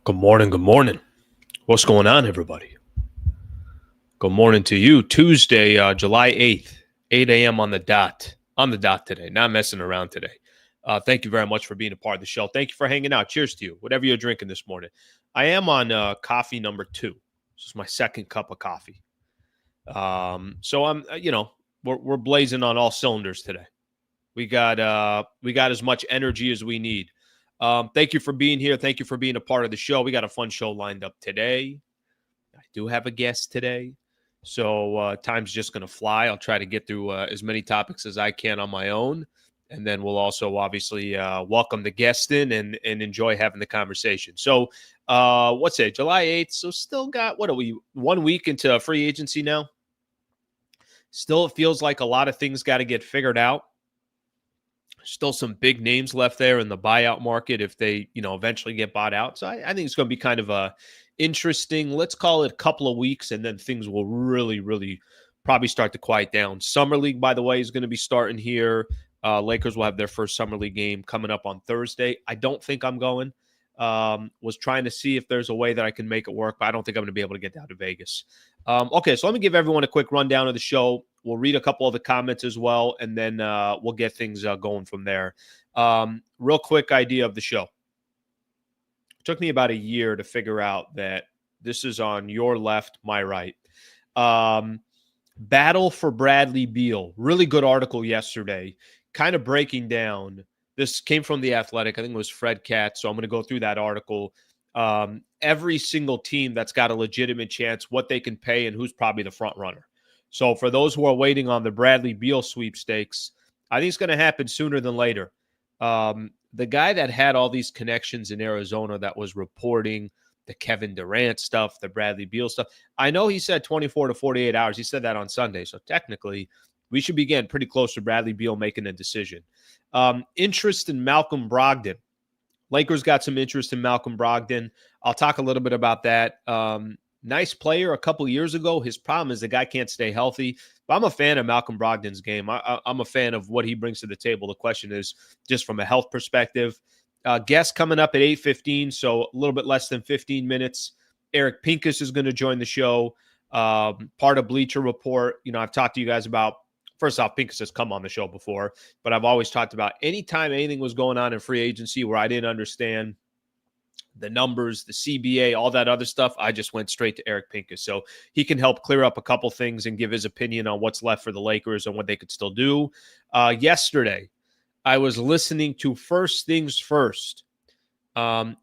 Good morning. Good morning. What's going on, everybody? Good morning to you. Tuesday, July 8th, 8 a.m. on the dot. On the dot today. Not messing around today. Thank you very much for being a part of the show. Thank you for hanging out. Cheers to you, whatever you're drinking this morning. I am on coffee number 2. This is my second cup of coffee. So I'm, we're blazing on all cylinders today. We got as much energy as we need. Thank you for being here. Thank you for being a part of the show. We got a fun show lined up today. I do have a guest today, so time's just going to fly. I'll try to get through as many topics as I can on my own, and then we'll also obviously welcome the guest in and enjoy having the conversation. So what's it, July 8th? So still got, 1 week into free agency now? Still, it feels like a lot of things got to get figured out. Still some big names left there in the buyout market if they, eventually get bought out. So I think it's going to be kind of a interesting, let's call it a couple of weeks, and then things will really, really probably start to quiet down. Summer League, by the way, is going to be starting here. Lakers will have their first Summer League game coming up on Thursday. I don't think I'm going. Was trying to see if there's a way that I can make it work, but I don't think I'm going to be able to get down to Vegas. Okay, so let me give everyone a quick rundown of the show. We'll read a couple of the comments as well, and then we'll get things going from there. Real quick idea of the show. It took me about a year to figure out that this is on your left, my right. Battle for Bradley Beal. Really good article yesterday, kind of breaking down. This came from The Athletic. I think it was Fred Katz. So I'm going to go through that article. Every single team that's got a legitimate chance, what they can pay, and who's probably the front runner. So for those who are waiting on the Bradley Beal sweepstakes, I think it's going to happen sooner than later. The guy that had all these connections in Arizona that was reporting the Kevin Durant stuff, the Bradley Beal stuff, I know he said 24 to 48 hours. He said that on Sunday. So technically, we should be getting pretty close to Bradley Beal making a decision. Interest in Malcom Brogdon. Lakers got some interest in Malcom Brogdon. I'll talk a little bit about that. Nice player a couple years ago. His problem is the guy can't stay healthy. But I'm a fan of Malcom Brogdon's game. I'm a fan of what he brings to the table. The question is just from a health perspective. Guest coming up at 8:15, so a little bit less than 15 minutes. Eric Pincus is going to join the show. Part of Bleacher Report. I've talked to you guys about, first off, Pincus has come on the show before, but I've always talked about anytime anything was going on in free agency where I didn't understand the numbers, the CBA, all that other stuff, I just went straight to Eric Pincus. So he can help clear up a couple things and give his opinion on what's left for the Lakers and what they could still do. Yesterday, I was listening to First Things First.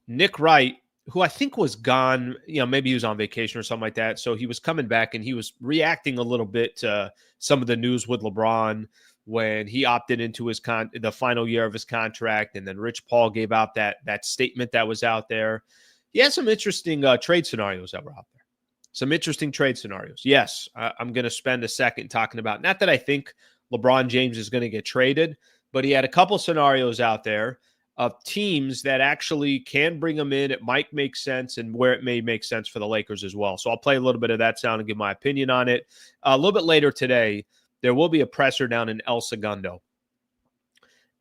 Nick Wright, who I think was gone, maybe he was on vacation or something like that. So he was coming back and he was reacting a little bit to some of the news with LeBron when he opted into the final year of his contract, and then Rich Paul gave out that statement that was out there. He had some interesting trade scenarios that were out there. Some interesting trade scenarios. Yes, I'm going to spend a second talking about, not that I think LeBron James is going to get traded, but he had a couple scenarios out there of teams that actually can bring him in. It might make sense, and where it may make sense for the Lakers as well. So I'll play a little bit of that sound and give my opinion on it. A little bit later today, there will be a presser down in El Segundo,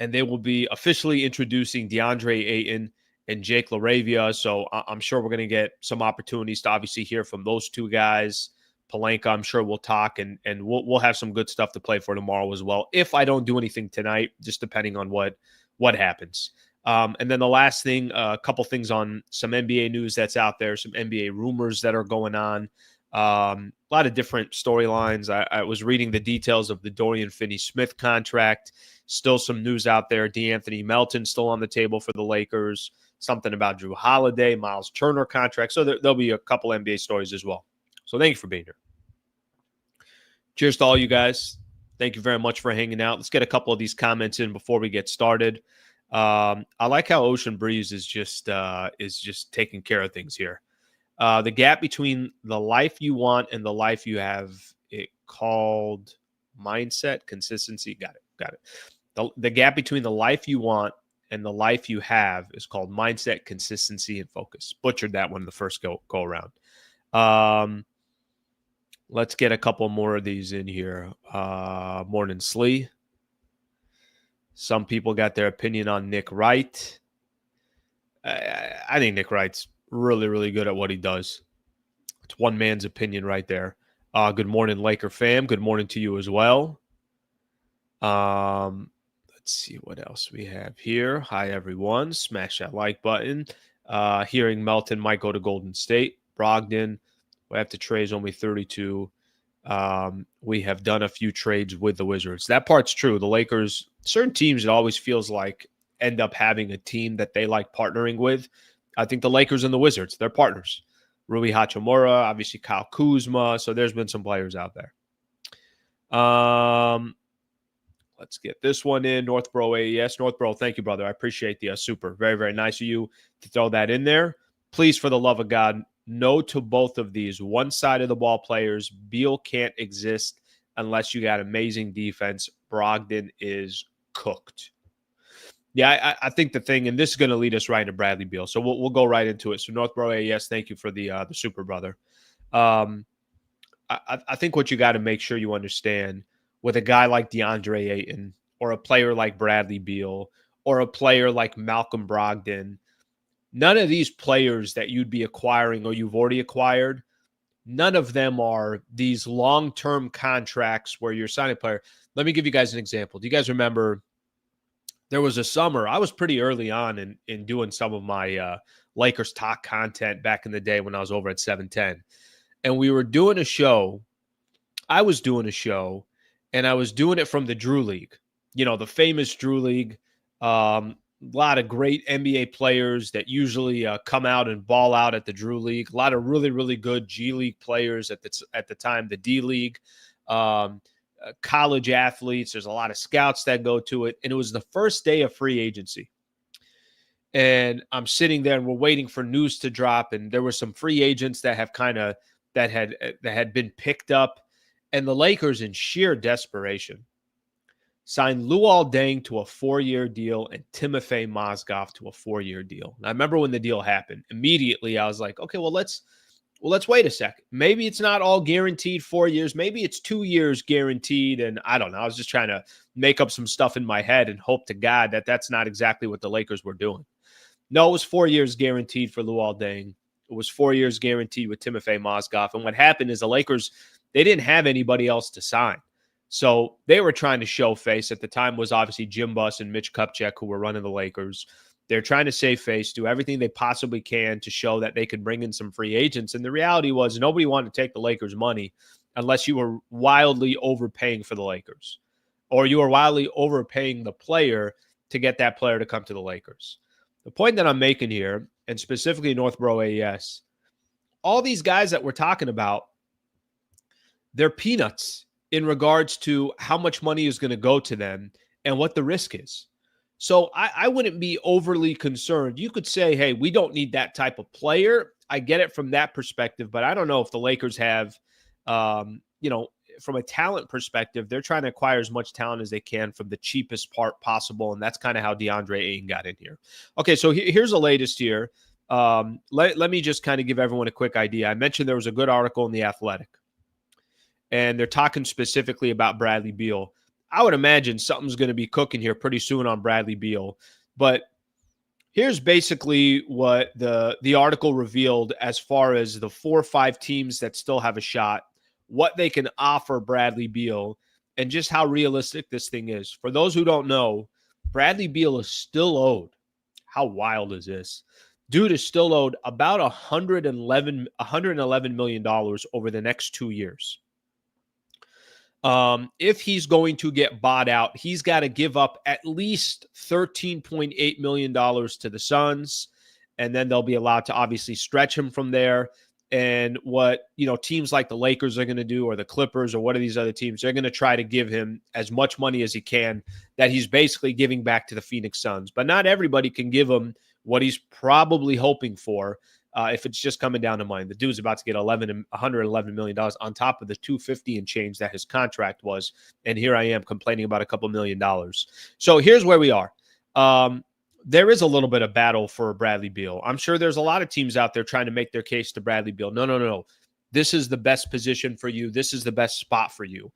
and they will be officially introducing DeAndre Ayton and Jake LaRavia. So I'm sure we're going to get some opportunities to obviously hear from those two guys. Pelinka, I'm sure we'll talk, and we'll have some good stuff to play for tomorrow as well, if I don't do anything tonight, just depending on what happens. And then the last thing, a couple things on some NBA news that's out there, some NBA rumors that are going on. A lot of different storylines. I was reading the details of the Dorian Finney-Smith contract. Still some news out there. DeAnthony Melton still on the table for the Lakers. Something about Drew Holiday, Miles Turner contract. So there'll be a couple NBA stories as well. So thank you for being here. Cheers to all you guys. Thank you very much for hanging out. Let's get a couple of these comments in before we get started. I like how Ocean Breeze is just taking care of things here. The gap between the life you want and the life you have, it called mindset, consistency. Got it. The gap between the life you want and the life you have is called mindset, consistency, and focus. Butchered that one the first go around. Let's get a couple more of these in here. Morning, Slee. Some people got their opinion on Nick Wright. I think Nick Wright's Really, really good at what he does. It's one man's opinion right there. Good morning, Laker fam. Good morning to you as well. Let's see what else we have here. Hi, everyone. Smash that like button. Hearing Melton might go to Golden State. Brogdon, we have to trade only 32. We have done a few trades with the Wizards. That part's true. The Lakers, certain teams, it always feels like end up having a team that they like partnering with. I think the Lakers and the Wizards, they're partners. Rui Hachimura, obviously Kyle Kuzma. So there's been some players out there. Let's get this one in. Northbro AES. Northbro, thank you, brother. I appreciate the super. Very, very nice of you to throw that in there. Please, for the love of God, no to both of these. One side of the ball players, Beal can't exist unless you got amazing defense. Brogdon is cooked. Yeah, I think the thing, and this is going to lead us right into Bradley Beal. So we'll go right into it. So Northbro AES, thank you for the super, brother. I think what you got to make sure you understand with a guy like DeAndre Ayton or a player like Bradley Beal or a player like Malcolm Brogdon, none of these players that you'd be acquiring or you've already acquired, none of them are these long-term contracts where you're signing a player. Let me give you guys an example. Do you guys remember there was a summer, I was pretty early on in doing some of my Lakers talk content back in the day when I was over at 710. And we were doing a show. I was doing a show, and I was doing it from the Drew League, the famous Drew League. A lot of great NBA players that usually come out and ball out at the Drew League. A lot of really, really good G League players at the time, the D League. College athletes. There's a lot of scouts that go to it. And it was the first day of free agency. And I'm sitting there and we're waiting for news to drop. And there were some free agents that have that had been picked up. And the Lakers, in sheer desperation, signed Luol Deng to a 4-year deal and Timofey Mozgov to a 4-year deal. And I remember when the deal happened, immediately I was like, okay, well, let's wait a second. Maybe it's not all guaranteed 4 years. Maybe it's 2 years guaranteed. And I don't know. I was just trying to make up some stuff in my head and hope to God that that's not exactly what the Lakers were doing. No, it was 4 years guaranteed for Luol Deng. It was 4 years guaranteed with Timofey Mozgov. And what happened is the Lakers, they didn't have anybody else to sign. So they were trying to show face. At the time was obviously Jim Buss and Mitch Kupchak who were running the Lakers. They're trying to save face, do everything they possibly can to show that they could bring in some free agents. And the reality was nobody wanted to take the Lakers' money unless you were wildly overpaying for the Lakers or you were wildly overpaying the player to get that player to come to the Lakers. The point that I'm making here, and specifically Northbro AES, all these guys that we're talking about, they're peanuts in regards to how much money is going to go to them and what the risk is. So I wouldn't be overly concerned. You could say, hey, we don't need that type of player. I get it from that perspective, but I don't know if the Lakers have, from a talent perspective, they're trying to acquire as much talent as they can from the cheapest part possible, and that's kind of how DeAndre Ayton got in here. Okay, so here's the latest here. Let me just kind of give everyone a quick idea. I mentioned there was a good article in The Athletic, and they're talking specifically about Bradley Beal. I would imagine something's going to be cooking here pretty soon on Bradley Beal. But here's basically what the article revealed as far as the 4 or 5 teams that still have a shot, what they can offer Bradley Beal, and just how realistic this thing is. For those who don't know, Bradley Beal is still owed. How wild is this? Dude is still owed about $111 million over the next 2 years. If he's going to get bought out, he's got to give up at least $13.8 million to the Suns, and then they'll be allowed to obviously stretch him from there. And what, teams like the Lakers are going to do, or the Clippers, or what are these other teams, they're going to try to give him as much money as he can that he's basically giving back to the Phoenix Suns. But not everybody can give him what he's probably hoping for. If it's just coming down to money. The dude's about to get $111 million on top of the $250 and change that his contract was. And here I am complaining about a couple $1 million. So here's where we are. There is a little bit of battle for Bradley Beal. I'm sure there's a lot of teams out there trying to make their case to Bradley Beal. No. This is the best position for you. This is the best spot for you.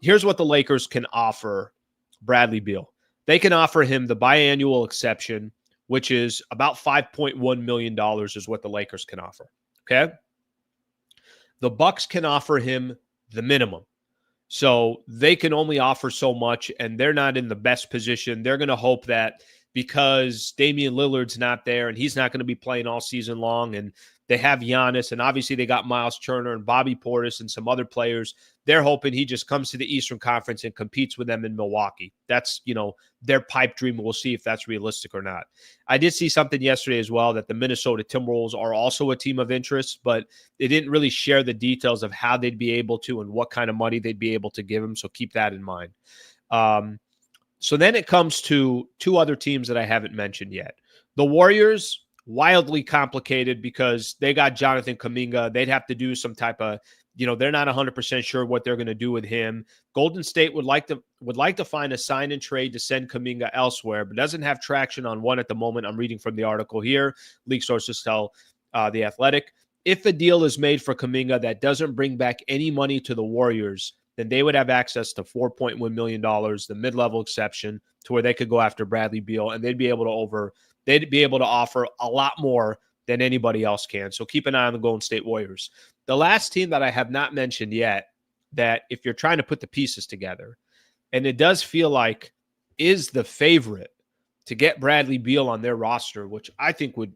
Here's what the Lakers can offer Bradley Beal. They can offer him the biannual exception which is about $5.1 million is what the Lakers can offer. Okay. The Bucks can offer him the minimum. So they can only offer so much, and they're not in the best position. They're going to hope that because Damian Lillard's not there and he's not going to be playing all season long, and they have Giannis, and obviously they got Miles Turner and Bobby Portis and some other players. They're hoping he just comes to the Eastern Conference and competes with them in Milwaukee. That's, their pipe dream. We'll see if that's realistic or not. I did see something yesterday as well that the Minnesota Timberwolves are also a team of interest, but they didn't really share the details of how they'd be able to and what kind of money they'd be able to give him. So keep that in mind. So then it comes to two other teams that I haven't mentioned yet. The Warriors, wildly complicated because they got Jonathan Kuminga. They'd have to do some type of, they're not 100% sure what they're going to do with him. Golden State would like to find a sign and trade to send Kuminga elsewhere, but doesn't have traction on one at the moment. I'm reading from the article here. League sources tell The Athletic. If a deal is made for Kuminga that doesn't bring back any money to the Warriors, then they would have access to $4.1 million, the mid-level exception, to where they could go after Bradley Beal, and they'd be able to offer a lot more than anybody else can. So keep an eye on the Golden State Warriors. The last team that I have not mentioned yet, that if you're trying to put the pieces together, and it does feel like is the favorite to get Bradley Beal on their roster, which I think would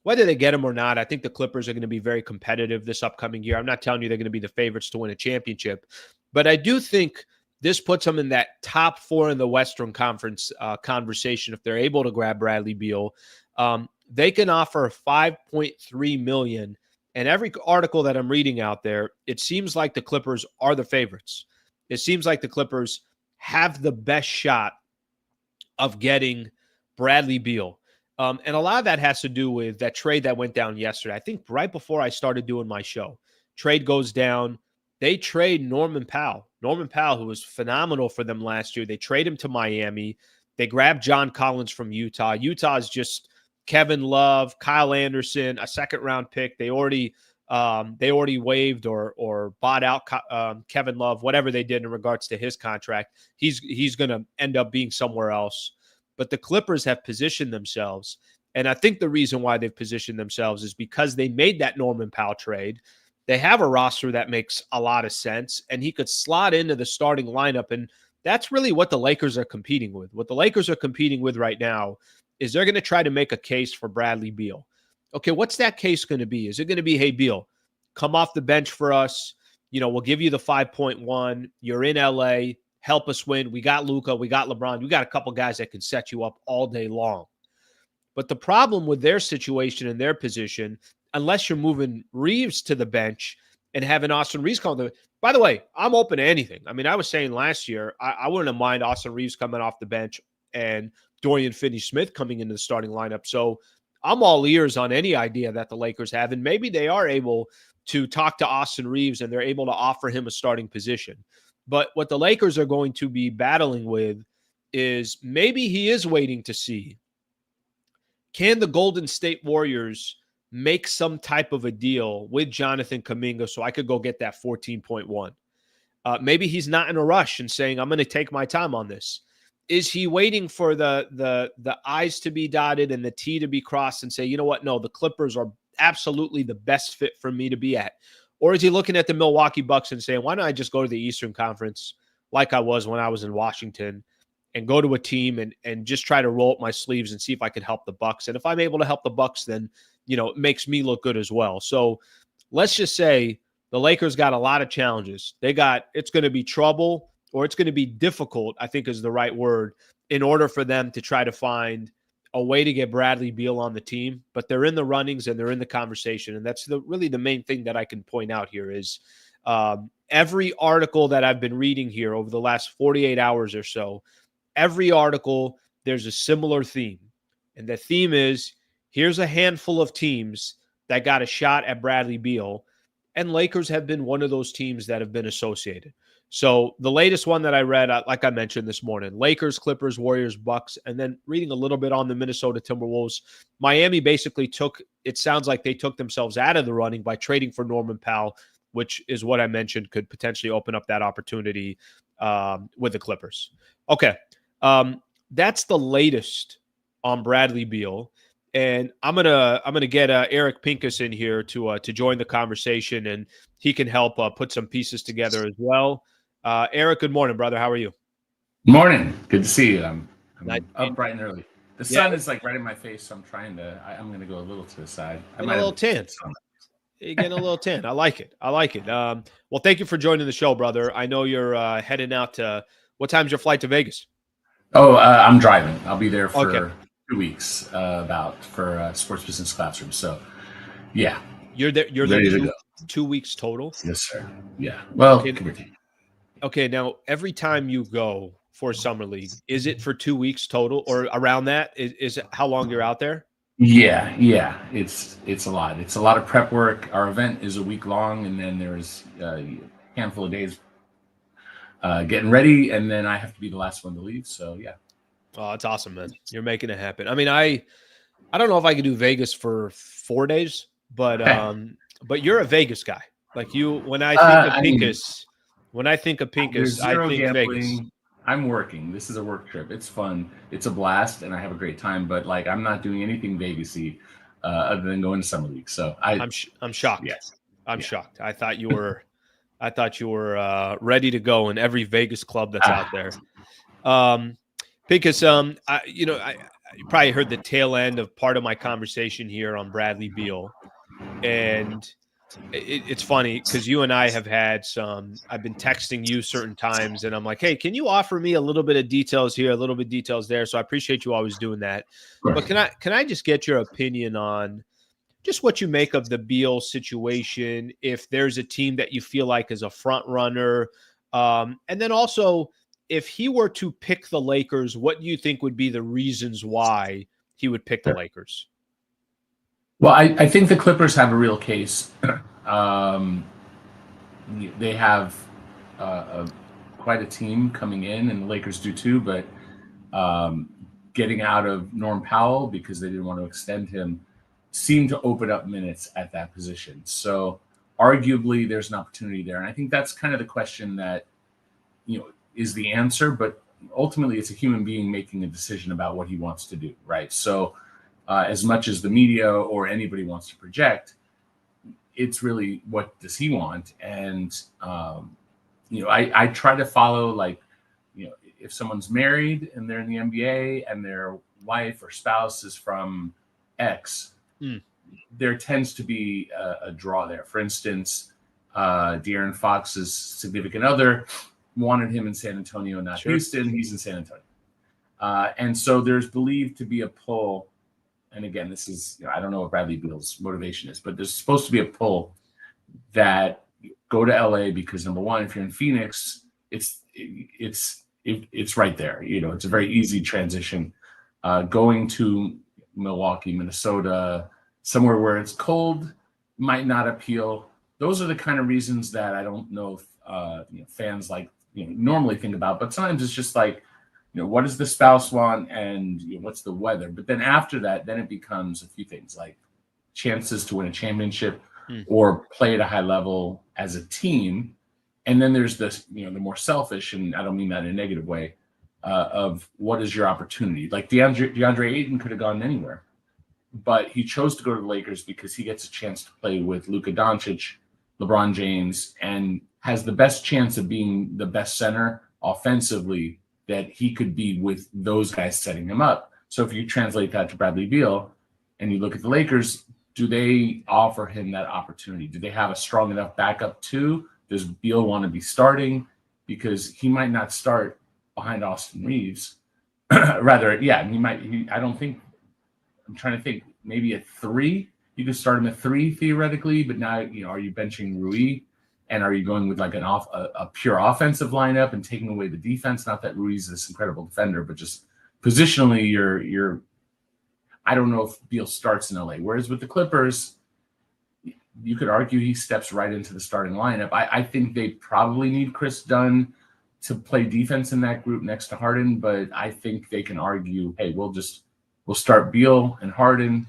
whether they get him or not, I think the Clippers are going to be very competitive this upcoming year. I'm not telling you they're going to be the favorites to win a championship, but I do think this puts them in that top 4 in the Western Conference conversation. If they're able to grab Bradley Beal, they can offer $5.3 million. And every article that I'm reading out there, it seems like the Clippers are the favorites. It seems like the Clippers have the best shot of getting Bradley Beal. And a lot of that has to do with that trade that went down yesterday. I think right before I started doing my show, trade goes down. They trade Norman Powell. Norman Powell, who was phenomenal for them last year. They trade him to Miami. They grab John Collins from Utah. Utah is just Kevin Love, Kyle Anderson, a second-round pick. They already waived or bought out Kevin Love, whatever they did in regards to his contract. He's going to end up being somewhere else. But the Clippers have positioned themselves, and I think the reason why they've positioned themselves is because they made that Norman Powell trade. They have a roster that makes a lot of sense, and he could slot into the starting lineup, and that's really what the Lakers are competing with. What the Lakers are competing with right now is they're going to try to make a case for Bradley Beal. Okay, what's that case going to be? Is it going to be, hey, Beal, come off the bench for us. We'll give you the 5.1. You're in LA. Help us win. We got Luka. We got LeBron. We got a couple guys that can set you up all day long. But the problem with their situation and their position, unless you're moving Reeves to the bench and having Austin Reeves come to, by the way, I'm open to anything. I mean, I was saying last year, I wouldn't have mind Austin Reeves coming off the bench and Dorian Finney-Smith coming into the starting lineup. So I'm all ears on any idea that the Lakers have. And maybe they are able to talk to Austin Reeves and they're able to offer him a starting position. But what the Lakers are going to be battling with is maybe he is waiting to see, can the Golden State Warriors make some type of a deal with Jonathan Kuminga so I could go get that 14.1? Maybe he's not in a rush and saying, I'm going to take my time on this. Is he waiting for the I's to be dotted and the T to be crossed and say, you know what? No, the Clippers are absolutely the best fit for me to be at. Or is he looking at the Milwaukee Bucks and saying, why don't I just go to the Eastern Conference like I was when I was in Washington and go to a team and just try to roll up my sleeves and see if I could help the Bucks. And if I'm able to help the Bucks, then, it makes me look good as well. So let's just say the Lakers got a lot of challenges. It's going to be trouble, or it's going to be difficult, I think is the right word, in order for them to try to find a way to get Bradley Beal on the team. But they're in the runnings and they're in the conversation. And that's really the main thing that I can point out here is every article that I've been reading here over the last 48 hours or so, every article, there's a similar theme. And the theme is, here's a handful of teams that got a shot at Bradley Beal. And Lakers have been one of those teams that have been associated. So the latest one that I read, like I mentioned this morning, Lakers, Clippers, Warriors, Bucks, and then reading a little bit on the Minnesota Timberwolves. Miami basically it sounds like they took themselves out of the running by trading for Norman Powell, which is what I mentioned could potentially open up that opportunity with the Clippers. Okay, that's the latest on Bradley Beal. And I'm gonna get Eric Pincus in here to join the conversation, and he can help put some pieces together as well. Eric, good morning, brother. How are you? Morning. Good to see you. I'm Nice. up bright and early. The Yeah, sun is like right in my face, so I'm going to go a little to the side. I getting a might little have tan. sun. You're getting a little tan. I like it. I like it. Well, thank you for joining the show, brother. I know you're heading out to. What time's your flight to Vegas? Oh, I'm driving. I'll be there Okay, for 2 weeks, about for sports business classroom. So, yeah, you're there. You're there ready to go. 2 weeks total. Yes, sir. Yeah. Well, Okay. give or take. Okay. Now, every time you go for summer league, is it for 2 weeks total, or around that? Is it how long you're out there? Yeah. It's a lot. It's a lot of prep work. Our event is a week long, and then there's a handful of days getting ready, and then I have to be the last one to leave. So, yeah. Oh, it's awesome, man. You're making it happen. I mean, I don't know if I could do Vegas for 4 days, but you're a Vegas guy. Like you, when I think of I mean, Pincus, when I think of there's Pincus, I zero think Vegas. gambling. I'm working. This is a work trip. It's fun. It's a blast, and I have a great time. But like, I'm not doing anything Vegasy other than going to summer league. So I'm shocked. yes, I'm yeah. shocked. I thought you were ready to go in every Vegas club that's out there. Pincus, you probably heard the tail end of part of my conversation here on Bradley Beal, and it's funny because you and I have had some. I've been texting you certain times, and I'm like, "Hey, can you offer me a little bit of details here, a little bit of details there?" So I appreciate you always doing that. But can I just get your opinion on just what you make of the Beal situation? If there's a team that you feel like is a front runner, and then also if he were to pick the Lakers, what do you think would be the reasons why he would pick the Lakers? Well, I think the Clippers have a real case. They have quite a team coming in, and the Lakers do too. But getting out of Norm Powell because they didn't want to extend him seemed to open up minutes at that position. So arguably, there's an opportunity there, and I think that's kind of the question that is the answer. But ultimately, it's a human being making a decision about what he wants to do, right? So as much as the media or anybody wants to project, it's really what does he want? And I try to follow, like, if someone's married and they're in the NBA and their wife or spouse is from X, there tends to be a draw there. For instance, De'Aaron Fox's significant other wanted him in San Antonio, not Houston. He's in San Antonio. And so there's believed to be a pull. And again, this is, I don't know what Bradley Beal's motivation is, but there's supposed to be a pull that go to LA because, number one, if you're in Phoenix, it's right there. It's a very easy transition. Going to Milwaukee, Minnesota, somewhere where it's cold might not appeal. Those are the kind of reasons that I don't know if fans normally think about, but sometimes it's just like, what does the spouse want and what's the weather? But then after that, then it becomes a few things like chances to win a championship or play at a high level as a team. And then there's this, the more selfish, and I don't mean that in a negative way, of what is your opportunity? Like DeAndre Ayton could have gone anywhere, but he chose to go to the Lakers because he gets a chance to play with Luka Doncic, LeBron James, and has the best chance of being the best center offensively that he could be with those guys setting him up. So if you translate that to Bradley Beal and you look at the Lakers, do they offer him that opportunity? Do they have a strong enough backup too? Does Beal want to be starting? Because he might not start behind Austin Reeves. Rather, yeah, I don't think, I'm trying to think, maybe at 3. You could start him at 3 theoretically, but now, are you benching Rui? And are you going with like a pure offensive lineup and taking away the defense? Not that Rui's this incredible defender, but just positionally, you're. I don't know if Beal starts in LA. Whereas with the Clippers, you could argue he steps right into the starting lineup. I think they probably need Chris Dunn to play defense in that group next to Harden, but I think they can argue, hey, we'll start Beal and Harden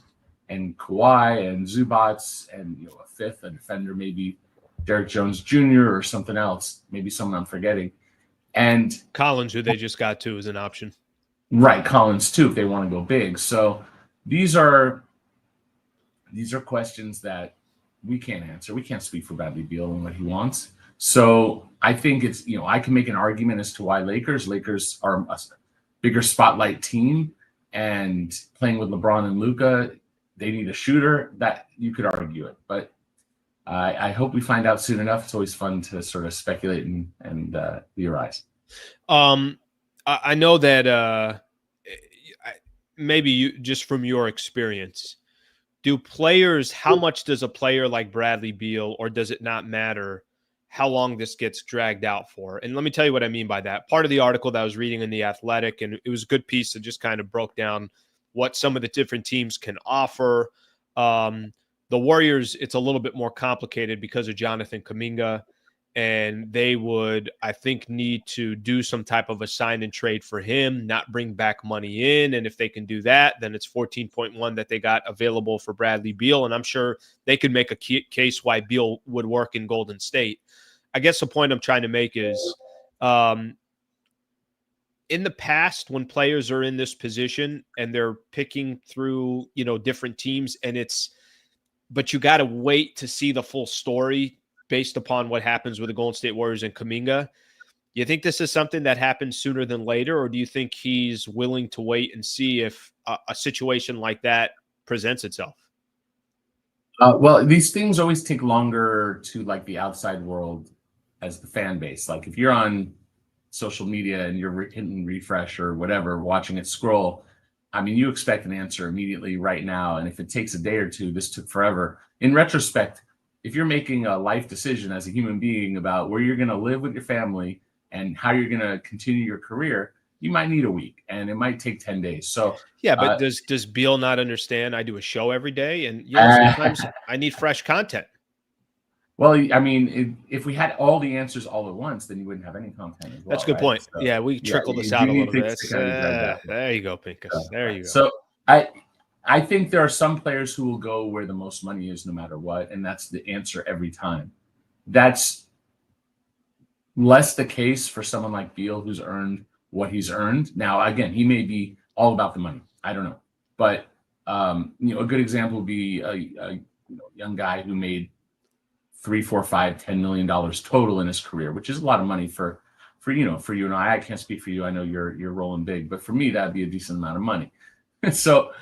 and Kawhi and Zubats and a fifth, a defender maybe. Derek Jones Jr. or something else, maybe someone I'm forgetting. And Collins, who they just got to, is an option. Right, Collins too, if they want to go big. So these are questions that we can't answer. We can't speak for Bradley Beal and what he wants. So I think it's, I can make an argument as to why Lakers are a bigger spotlight team, and playing with LeBron and Luka, they need a shooter. That you could argue it, but I hope we find out soon enough. It's always fun to sort of speculate and theorize. I know that maybe you, just from your experience, how much does a player like Bradley Beal, or does it not matter how long this gets dragged out for? And let me tell you what I mean by that. Part of the article that I was reading in The Athletic, and it was a good piece that just kind of broke down what some of the different teams can offer. The Warriors, it's a little bit more complicated because of Jonathan Kuminga, and they would, I think, need to do some type of a sign and trade for him, not bring back money in. And if they can do that, then it's 14.1 that they got available for Bradley Beal. And I'm sure they could make a case why Beal would work in Golden State. I guess the point I'm trying to make is, in the past, when players are in this position and they're picking through, different teams, but you got to wait to see the full story based upon what happens with the Golden State Warriors and Kuminga. You think this is something that happens sooner than later, or do you think he's willing to wait and see if a situation like that presents itself? Well, these things always take longer to like the outside world as the fan base. Like if you're on social media and you're hitting refresh or whatever, watching it scroll, I mean, you expect an answer immediately right now. And if it takes a day or two, this took forever. In retrospect, if you're making a life decision as a human being about where you're going to live with your family and how you're going to continue your career, you might need a week, and it might take 10 days. So yeah, but does Beal not understand? I do a show every day, and sometimes I need fresh content. Well, I mean, if we had all the answers all at once, then you wouldn't have any content as well. That's a good point. So, yeah, we trickle this out a little bit. There you go, Pincus. There you go. So I think there are some players who will go where the most money is no matter what, and that's the answer every time. That's less the case for someone like Beal, who's earned what he's earned. Now, again, he may be all about the money. I don't know. But, a good example would be a young guy who made $3, $4, $5, $10 million total in his career, which is a lot of money for you and I. I can't speak for you. I know you're rolling big, but for me, that'd be a decent amount of money. So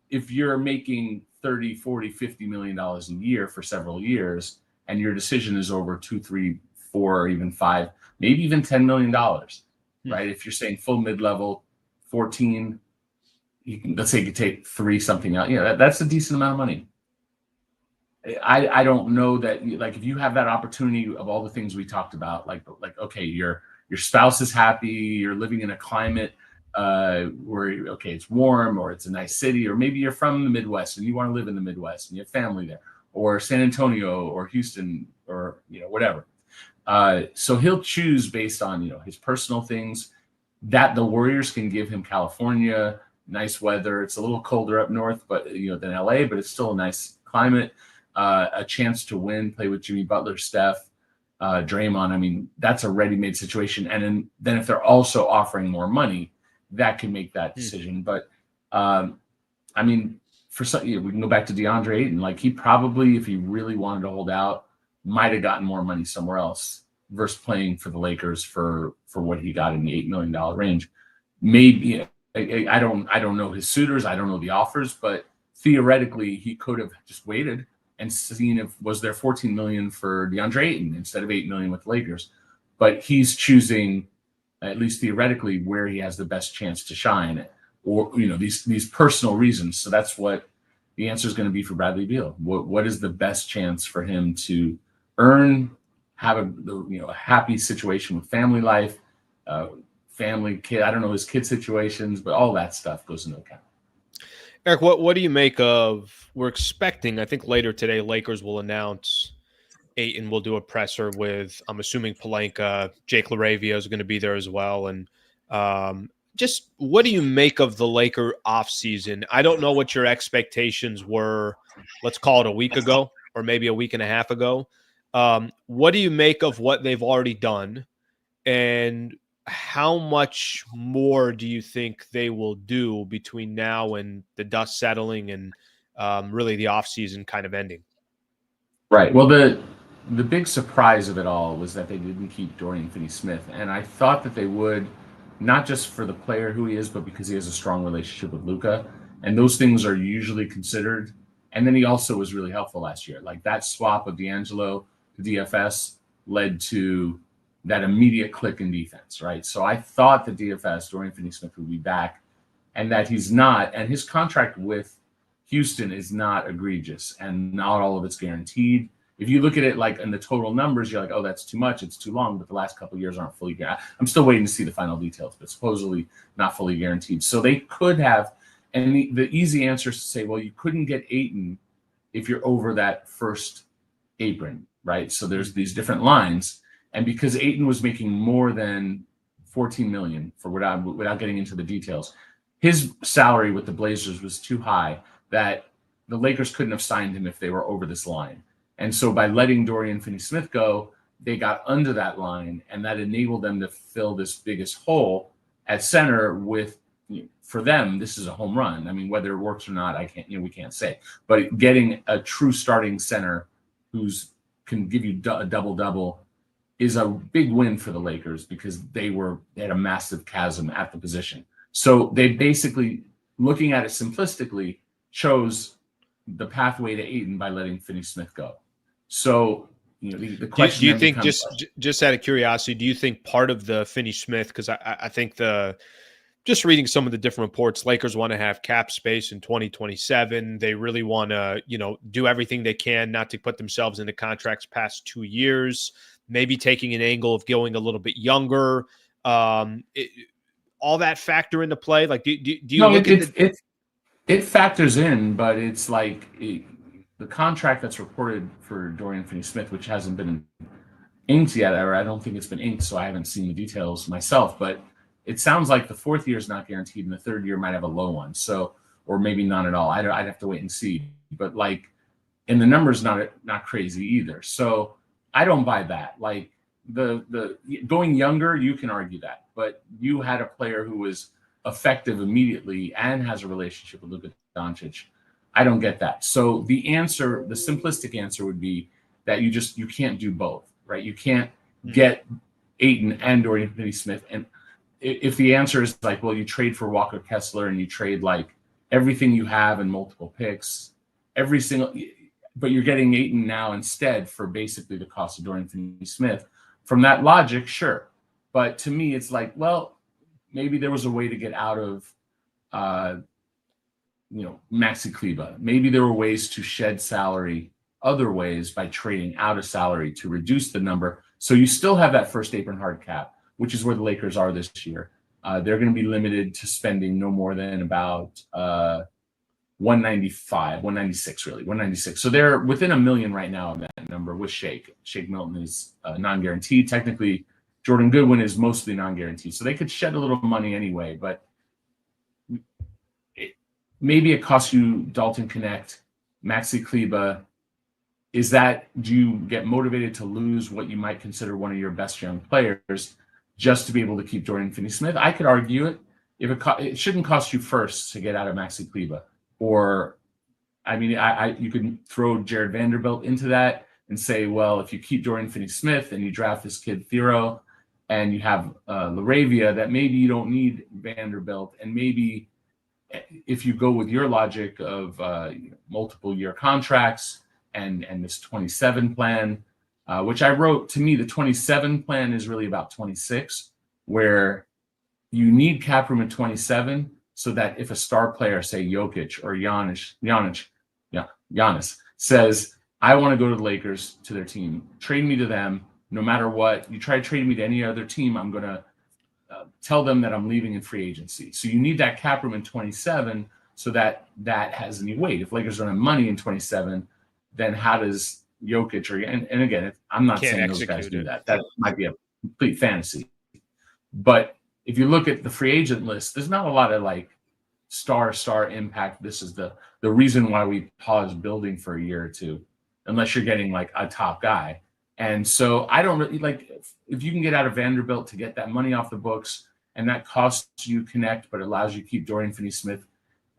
if you're making 30, 40, $50 million a year for several years, and your decision is over 2, 3, 4, or even 5, maybe even $10 million, right? If you're saying full mid-level, 14, let's say you could take 3 something out. Yeah, that's a decent amount of money. I don't know that, like, if you have that opportunity of all the things we talked about, like okay, your spouse is happy, you're living in a climate where it's warm, or it's a nice city, or maybe you're from the Midwest and you want to live in the Midwest and you have family there, or San Antonio or Houston, or whatever. So he'll choose based on his personal things. That the Warriors can give him California, nice weather. It's a little colder up north, but than LA, but it's still a nice climate. A chance to win, play with Jimmy Butler, Steph, Draymond. I mean, that's a ready-made situation. And then if they're also offering more money, that can make that decision. But I mean, for some, we can go back to DeAndre Ayton. Like, he probably, if he really wanted to hold out, might have gotten more money somewhere else versus playing for the Lakers for what he got in the $8 million range. Maybe I don't know his suitors. I don't know the offers, but theoretically, he could have just waited and seeing if was there 14 million for DeAndre Ayton instead of 8 million with the Lakers. But he's choosing, at least theoretically, where he has the best chance to shine, or these personal reasons. So that's what the answer is going to be for Bradley Beal. What is the best chance for him to earn, have a happy situation with family life, family, kid. I don't know his kid situations, but all that stuff goes into account. Eric, what do you make of? We're expecting, I think later today, Lakers will announce Ayton will do a presser with, I'm assuming, Pelinka. Jake LaRavia is going to be there as well. And just what do you make of the Laker offseason? I don't know what your expectations were, let's call it a week ago or maybe a week and a half ago. What do you make of what they've already done? And how much more do you think they will do between now and the dust settling and really the offseason kind of ending? Right. Well, the big surprise of it all was that they didn't keep Dorian Finney-Smith, and I thought that they would, not just for the player who he is, but because he has a strong relationship with Luka, and those things are usually considered. And then he also was really helpful last year. Like that swap of D'Angelo to DFS led to that immediate click in defense, right? So I thought the DFS, Dorian Finney-Smith, would be back, and that he's not. And his contract with Houston is not egregious, and not all of it's guaranteed. If you look at it like in the total numbers, you're like, oh, that's too much, it's too long. But the last couple of years aren't fully guaranteed. I'm still waiting to see the final details, but supposedly not fully guaranteed. So they could have, and the easy answer is to say, well, you couldn't get Ayton if you're over that first apron, right? So there's these different lines, and because Ayton was making more than 14 million for without getting into the details, his salary with the Blazers was too high that the Lakers couldn't have signed him if they were over this line. And so by letting Dorian Finney-Smith go, they got under that line, and that enabled them to fill this biggest hole at center with, for them, this is a home run. I mean, whether it works or not, we can't say. But getting a true starting center who's can give you a double-double is a big win for the Lakers, because they had a massive chasm at the position. So they basically, looking at it simplistically, chose the pathway to Ayton by letting Finney-Smith go. So, the question. Do you think, just out of curiosity, do you think part of the Finney-Smith, because I think just reading some of the different reports, Lakers want to have cap space in 2027. They really want to, do everything they can not to put themselves into contracts past 2 years, maybe taking an angle of going a little bit younger. All that factor into play? Like, do you look at it factors in, but it's like the contract that's reported for Dorian Finney-Smith, which hasn't been inked yet, or I don't think it's been inked, so I haven't seen the details myself, but it sounds like the fourth year is not guaranteed, and the third year might have a low one, so, or maybe none at all. I'd have to wait and see. But and the number's not crazy either. So I don't buy that. Like the going younger, you can argue that, but you had a player who was effective immediately and has a relationship with Luka Doncic. I don't get that. So the simplistic answer would be that you can't do both, right? You can't get Ayton and Dorian Finney-Smith. And if the answer is like, well, you trade for Walker Kessler and you trade like everything you have and multiple picks, but you're getting Ayton now instead for basically the cost of Dorian Finney-Smith. From that logic, sure. But to me, it's like, well, maybe there was a way to get out of, Maxi Kleber. Maybe there were ways to shed salary other ways by trading out of salary to reduce the number. So you still have that first apron hard cap, which is where the Lakers are this year. They're going to be limited to spending no more than about 196. So they're within $1 million right now of that number with Shake. Shake Milton is non-guaranteed. Technically, Jordan Goodwin is mostly non-guaranteed. So they could shed a little money anyway, but maybe it costs you Dalton Connect, Maxi Kleber. Do you get motivated to lose what you might consider one of your best young players just to be able to keep Dorian Finney-Smith? I could argue it. It shouldn't cost you first to get out of Maxi Kleber. Or, you could throw Jared Vanderbilt into that and say, well, if you keep Dorian Finney-Smith and you draft this kid Thero and you have LaRavia, that maybe you don't need Vanderbilt. And maybe if you go with your logic of multiple year contracts and this 27 plan, which I wrote, to me, the 27 plan is really about 26, where you need cap room at 27 so that if a star player, say Jokic or Giannis says, I want to go to the Lakers, to their team, trade me to them, no matter what. You try to trade me to any other team, I'm going to tell them that I'm leaving in free agency. So you need that cap room in 27 so that has any weight. If Lakers don't have money in 27, then how does Jokic and again, I'm not saying those guys do that. That might be a complete fantasy. But if you look at the free agent list, there's not a lot of like star impact. This is the reason why we pause building for a year or two, unless you're getting like a top guy. And so I don't really like if you can get out of Vanderbilt to get that money off the books and that costs you connect, but allows you to keep Dorian Finney-Smith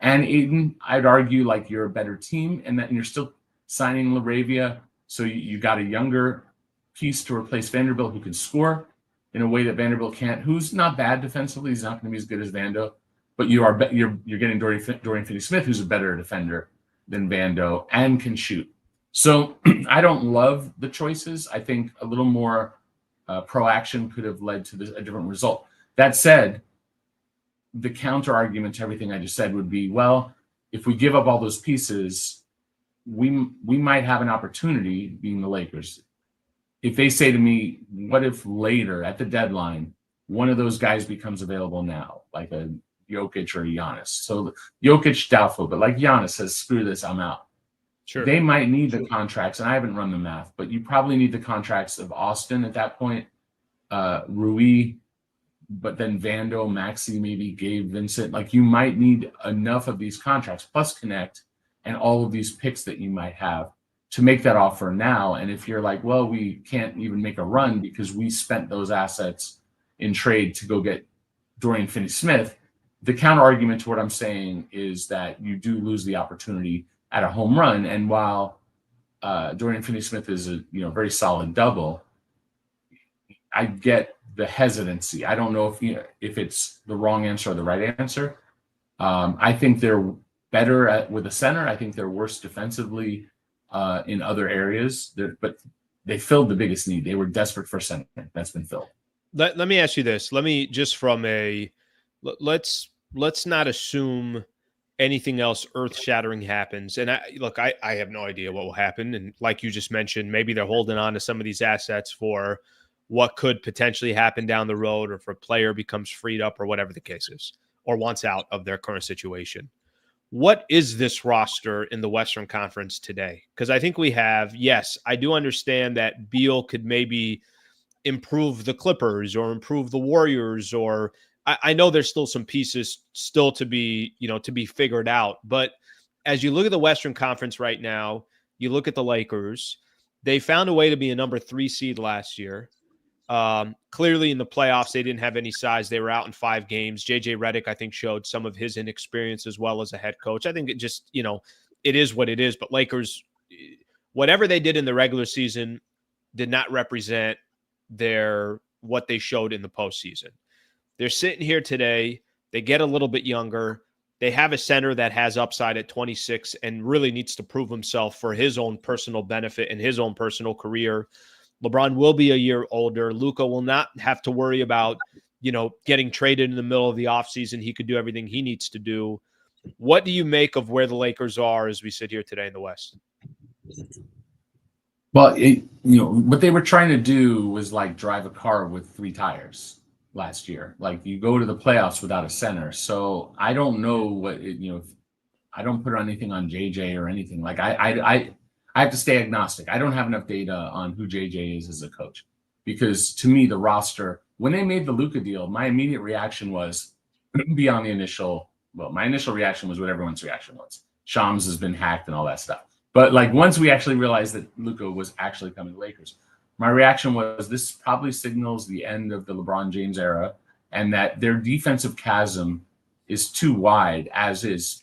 and Ayton, I'd argue like you're a better team and that you're still signing LaRavia. So you got a younger piece to replace Vanderbilt who can score in a way that Vanderbilt can't, who's not bad defensively. He's not going to be as good as Vando, but you're getting Dorian Finney-Smith, who's a better defender than Vando and can shoot. So I don't love the choices. I think a little more pro-action could have led to a different result. That said, the counter argument to everything I just said would be, well, if we give up all those pieces, we might have an opportunity, being the Lakers. If they say to me, what if later at the deadline, one of those guys becomes available now, like a Jokic or a Giannis? So Jokic doubtful, but like Giannis says, screw this, I'm out. Sure. They might need the contracts, and I haven't run the math, but you probably need the contracts of Austin at that point, Rui, but then Vando, Maxey, maybe Gabe Vincent. Like you might need enough of these contracts plus Connect and all of these picks that you might have to make that offer now. And if you're like, well, we can't even make a run because we spent those assets in trade to go get Dorian Finney-Smith, the counter argument to what I'm saying is that you do lose the opportunity at a home run. And while Dorian Finney-Smith is a very solid double, I get the hesitancy. I don't know if it's the wrong answer or the right answer. I think they're better with a center. I think they're worse defensively in other areas. But they filled the biggest need. They were desperate for center. That's been filled. Let me ask you this. Let me just from let's not assume anything else earth-shattering happens. And I have no idea what will happen. And like you just mentioned, maybe they're holding on to some of these assets for what could potentially happen down the road, or if a player becomes freed up or whatever the case is, or wants out of their current situation. What is this roster in the Western Conference today? Because I think we have, yes, I do understand that Beal could maybe improve the Clippers or improve the Warriors, or I know there's still some pieces still to be figured out. But as you look at the Western Conference right now, you look at the Lakers, they found a way to be a number 3 seed last year. Clearly in the playoffs, they didn't have any size. They were out in 5 games. JJ Redick, I think, showed some of his inexperience as well as a head coach. I think it just, it is what it is. But Lakers, whatever they did in the regular season did not represent what they showed in the postseason. They're sitting here today. They get a little bit younger. They have a center that has upside at 26 and really needs to prove himself for his own personal benefit and his own personal career. LeBron will be a year older. Luka will not have to worry about, getting traded in the middle of the offseason. He could do everything he needs to do. What do you make of where the Lakers are as we sit here today in the West? Well, what they were trying to do was like drive a car with 3 tires last year. Like you go to the playoffs without a center. So I don't know what, I don't put anything on JJ or anything. Like I have to stay agnostic. I don't have enough data on who JJ is as a coach, because to me, the roster, when they made the Luka deal, my immediate reaction was beyond the initial. Well, my initial reaction was what everyone's reaction was. Shams has been hacked and all that stuff. But like once we actually realized that Luka was actually coming to Lakers, my reaction was this probably signals the end of the LeBron James era, and that their defensive chasm is too wide as is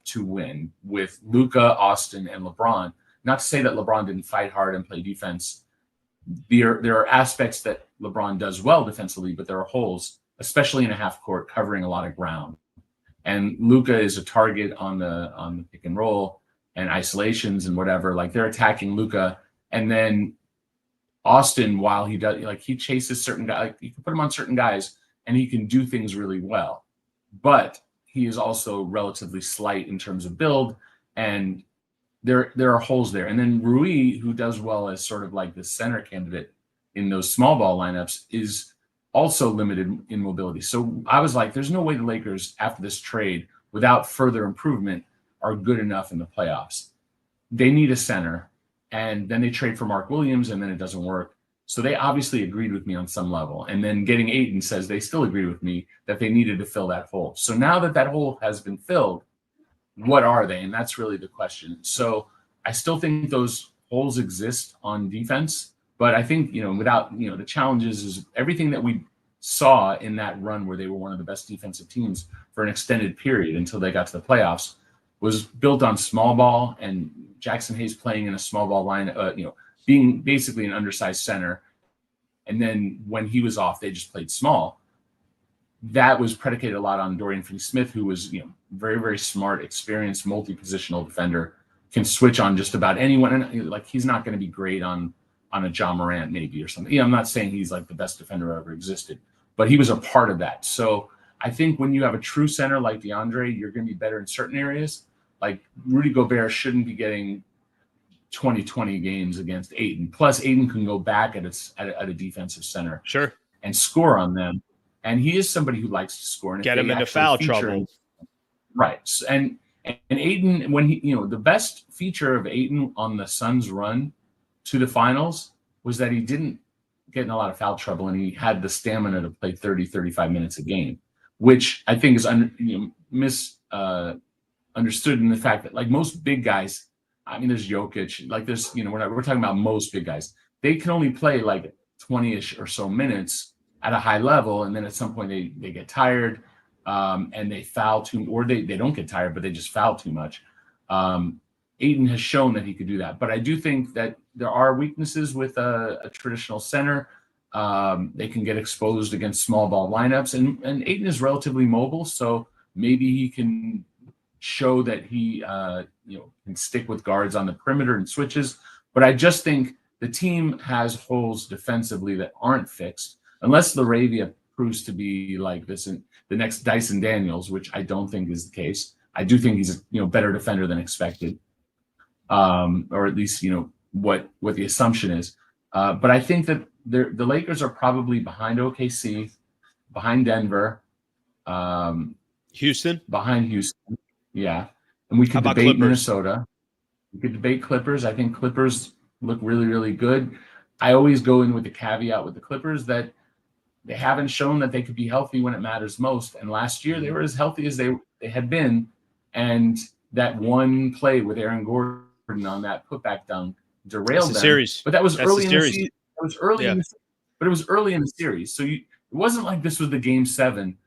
to win with Luka, Austin, and LeBron. Not to say that LeBron didn't fight hard and play defense. There are aspects that LeBron does well defensively, but there are holes, especially in a half court, covering a lot of ground. And Luka is a target on the pick and roll and isolations and whatever. Like they're attacking Luka, and then Austin, while he does, like he chases certain guys, like you can put him on certain guys, and he can do things really well. But he is also relatively slight in terms of build, and there are holes there. And then Rui, who does well as sort of like the center candidate in those small ball lineups, is also limited in mobility. So I was like, there's no way the Lakers, after this trade, without further improvement, are good enough in the playoffs. They need a center, and then they trade for Mark Williams, and then it doesn't work. So they obviously agreed with me on some level. And then getting Ayton says they still agree with me that they needed to fill that hole. So now that that hole has been filled, what are they? And that's really the question. So I still think those holes exist on defense, But I think, without, the challenges is everything that we saw in that run where they were one of the best defensive teams for an extended period until they got to the playoffs was built on small ball, and Jackson Hayes playing in a small ball line, being basically an undersized center. And then when he was off, they just played small. That was predicated a lot on Dorian Finney-Smith, who was, very, very smart, experienced, multi-positional defender, can switch on just about anyone. And like, he's not going to be great on a John Morant maybe or something. I'm not saying he's like the best defender ever existed, but he was a part of that. So I think when you have a true center like DeAndre, you're going to be better in certain areas. Like Rudy Gobert shouldn't be getting 20-20 games against Ayton. Plus, Ayton can go back at a defensive center, and score on them. And he is somebody who likes to score and get him into foul trouble. Right. And Ayton, when the best feature of Ayton on the Suns' run to the finals was that he didn't get in a lot of foul trouble, and he had the stamina to play 30-35 minutes a game, which I think is misunderstood in the fact that, like, most big guys, I mean, there's Jokic, like there's, we're talking about most big guys. They can only play like 20-ish or so minutes at a high level, and then at some point they get tired, and they foul too, or they don't get tired, but they just foul too much. Ayton has shown that he could do that, but I do think that there are weaknesses with a traditional center. They can get exposed against small ball lineups, and Ayton is relatively mobile, so maybe he can show that he can stick with guards on the perimeter and switches. But I just think the team has holes defensively that aren't fixed, unless LaRavia proves to be like this in the next Dyson Daniels, which I don't think is the case. I do think he's a better defender than expected, or at least what the assumption is. But I think that the Lakers are probably behind OKC, behind Denver, Houston, behind Houston. Yeah. And we could debate Minnesota. We could debate Clippers. I think Clippers look really, really good. I always go in with the caveat with the Clippers that they haven't shown that they could be healthy when it matters most. And last year they were as healthy as they had been. And that one play with Aaron Gordon on that putback dunk derailed them. Series. But that was early in the season. It was early but it was early in the series. So it wasn't like this was the game 7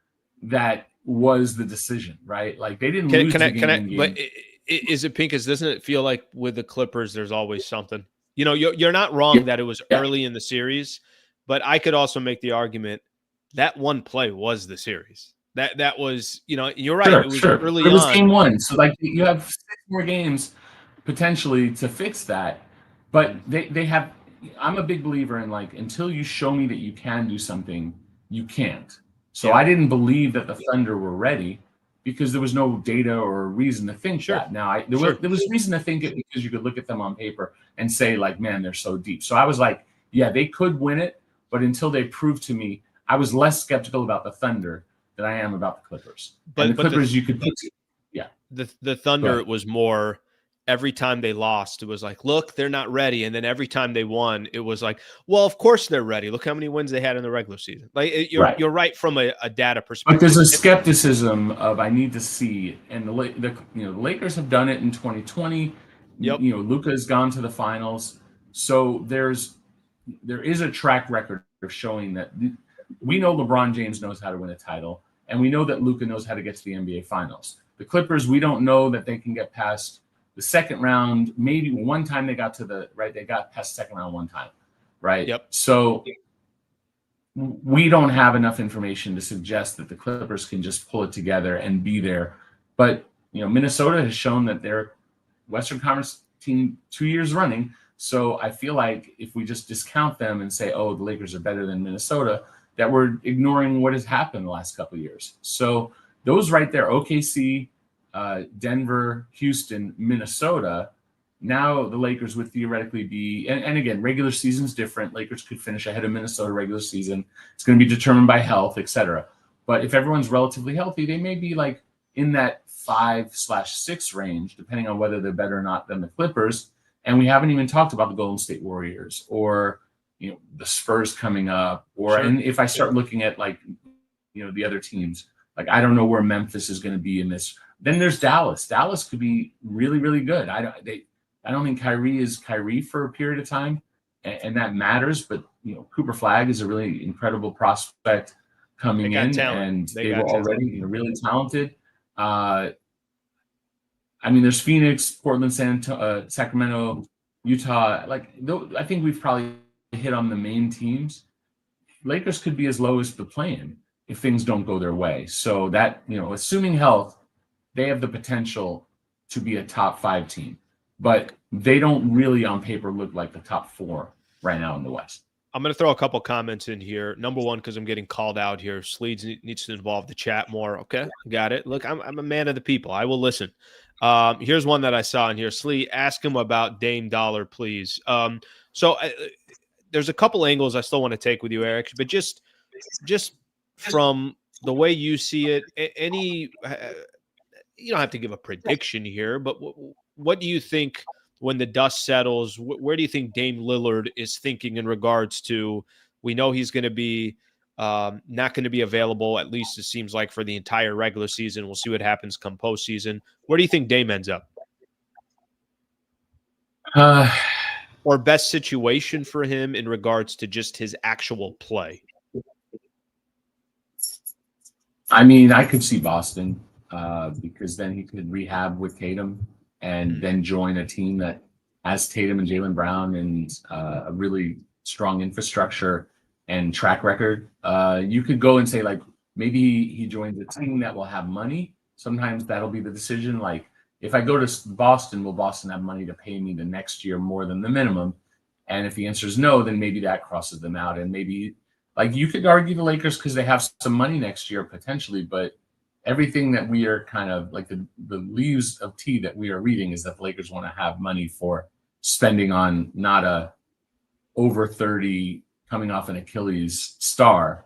that was the decision, right? Like they didn't lose the game. But is it Pincus? Doesn't it feel like with the Clippers, there's always something? You're not wrong that it was early in the series, but I could also make the argument that one play was the series. That was, you're right. It was early on. It was game 1, so like you have 6 more games potentially to fix that. But they have. I'm a big believer in, like, until you show me that you can do something, you can't. So I didn't believe that the Thunder were ready because there was no data or reason to think that. Now, there was reason to think it because you could look at them on paper and say, like, man, they're so deep. So I was like, yeah, they could win it, but until they proved to me, I was less skeptical about the Thunder than I am about the Clippers. But the Clippers, you could put the Thunder, it was more every time they lost, it was like, look, they're not ready. And then every time they won, it was like, well, of course they're ready. Look how many wins they had in the regular season. Like you're right from a data perspective. But there's a skepticism of I need to see, and the Lakers have done it in 2020. Yep. Luka has gone to the finals, so there is a track record of showing that we know LeBron James knows how to win a title, and we know that Luka knows how to get to the NBA Finals. The Clippers, we don't know that they can get past the second round. Maybe one time they got they got past the second round one time, right? Yep. So we don't have enough information to suggest that the Clippers can just pull it together and be there. But, Minnesota has shown that they're Western Conference team 2 years running. So I feel like if we just discount them and say, oh, the Lakers are better than Minnesota, that we're ignoring what has happened the last couple of years. So those right there, OKC, Denver, Houston, Minnesota. Now the Lakers would theoretically be, and again, regular season's different. Lakers could finish ahead of Minnesota regular season. It's going to be determined by health, etc. But if everyone's relatively healthy, they may be like in that 5/6 range, depending on whether they're better or not than the Clippers. And we haven't even talked about the Golden State Warriors or the Spurs coming up. And if I start looking at the other teams, like I don't know where Memphis is going to be in this. Then there's Dallas. Dallas could be really, really good. I don't think Kyrie is Kyrie for a period of time. and that matters. But Cooper Flagg is a really incredible prospect coming in, talent. and they were already really talented. I mean, there's Phoenix, Portland, Sacramento, Utah. I think we've probably hit on the main teams. Lakers could be as low as the play-in if things don't go their way. So that, assuming health, they have the potential to be a top 5 team. But they don't really on paper look like the top 4 right now in the West. I'm going to throw a couple comments in here. Number one, because I'm getting called out here, Sleeds needs to involve the chat more. Okay, got it. Look, I'm a man of the people. I will listen. Here's one that I saw in here. Slee, ask him about Dame Dollar, please. There's a couple angles I still want to take with you, Eric, but just from the way you see it, you don't have to give a prediction here, but what do you think when the dust settles? Where do you think Dame Lillard is thinking in regards to, we know he's going to be not going to be available, at least it seems like, for the entire regular season. We'll see what happens come postseason. Where do you think Dame ends up? Or best situation for him in regards to just his actual play? I mean, I could see Boston because then he could rehab with Tatum and then join a team that has Tatum and Jaylen Brown and a really strong infrastructure and track record. You could go and say, maybe he joins a team that will have money. Sometimes that'll be the decision. If I go to Boston, will Boston have money to pay me the next year more than the minimum? And if the answer is no, then maybe that crosses them out. And maybe, you could argue the Lakers because they have some money next year potentially, but everything that we are kind of the leaves of tea that we are reading is that the Lakers want to have money for spending on not a over 30 coming off an Achilles star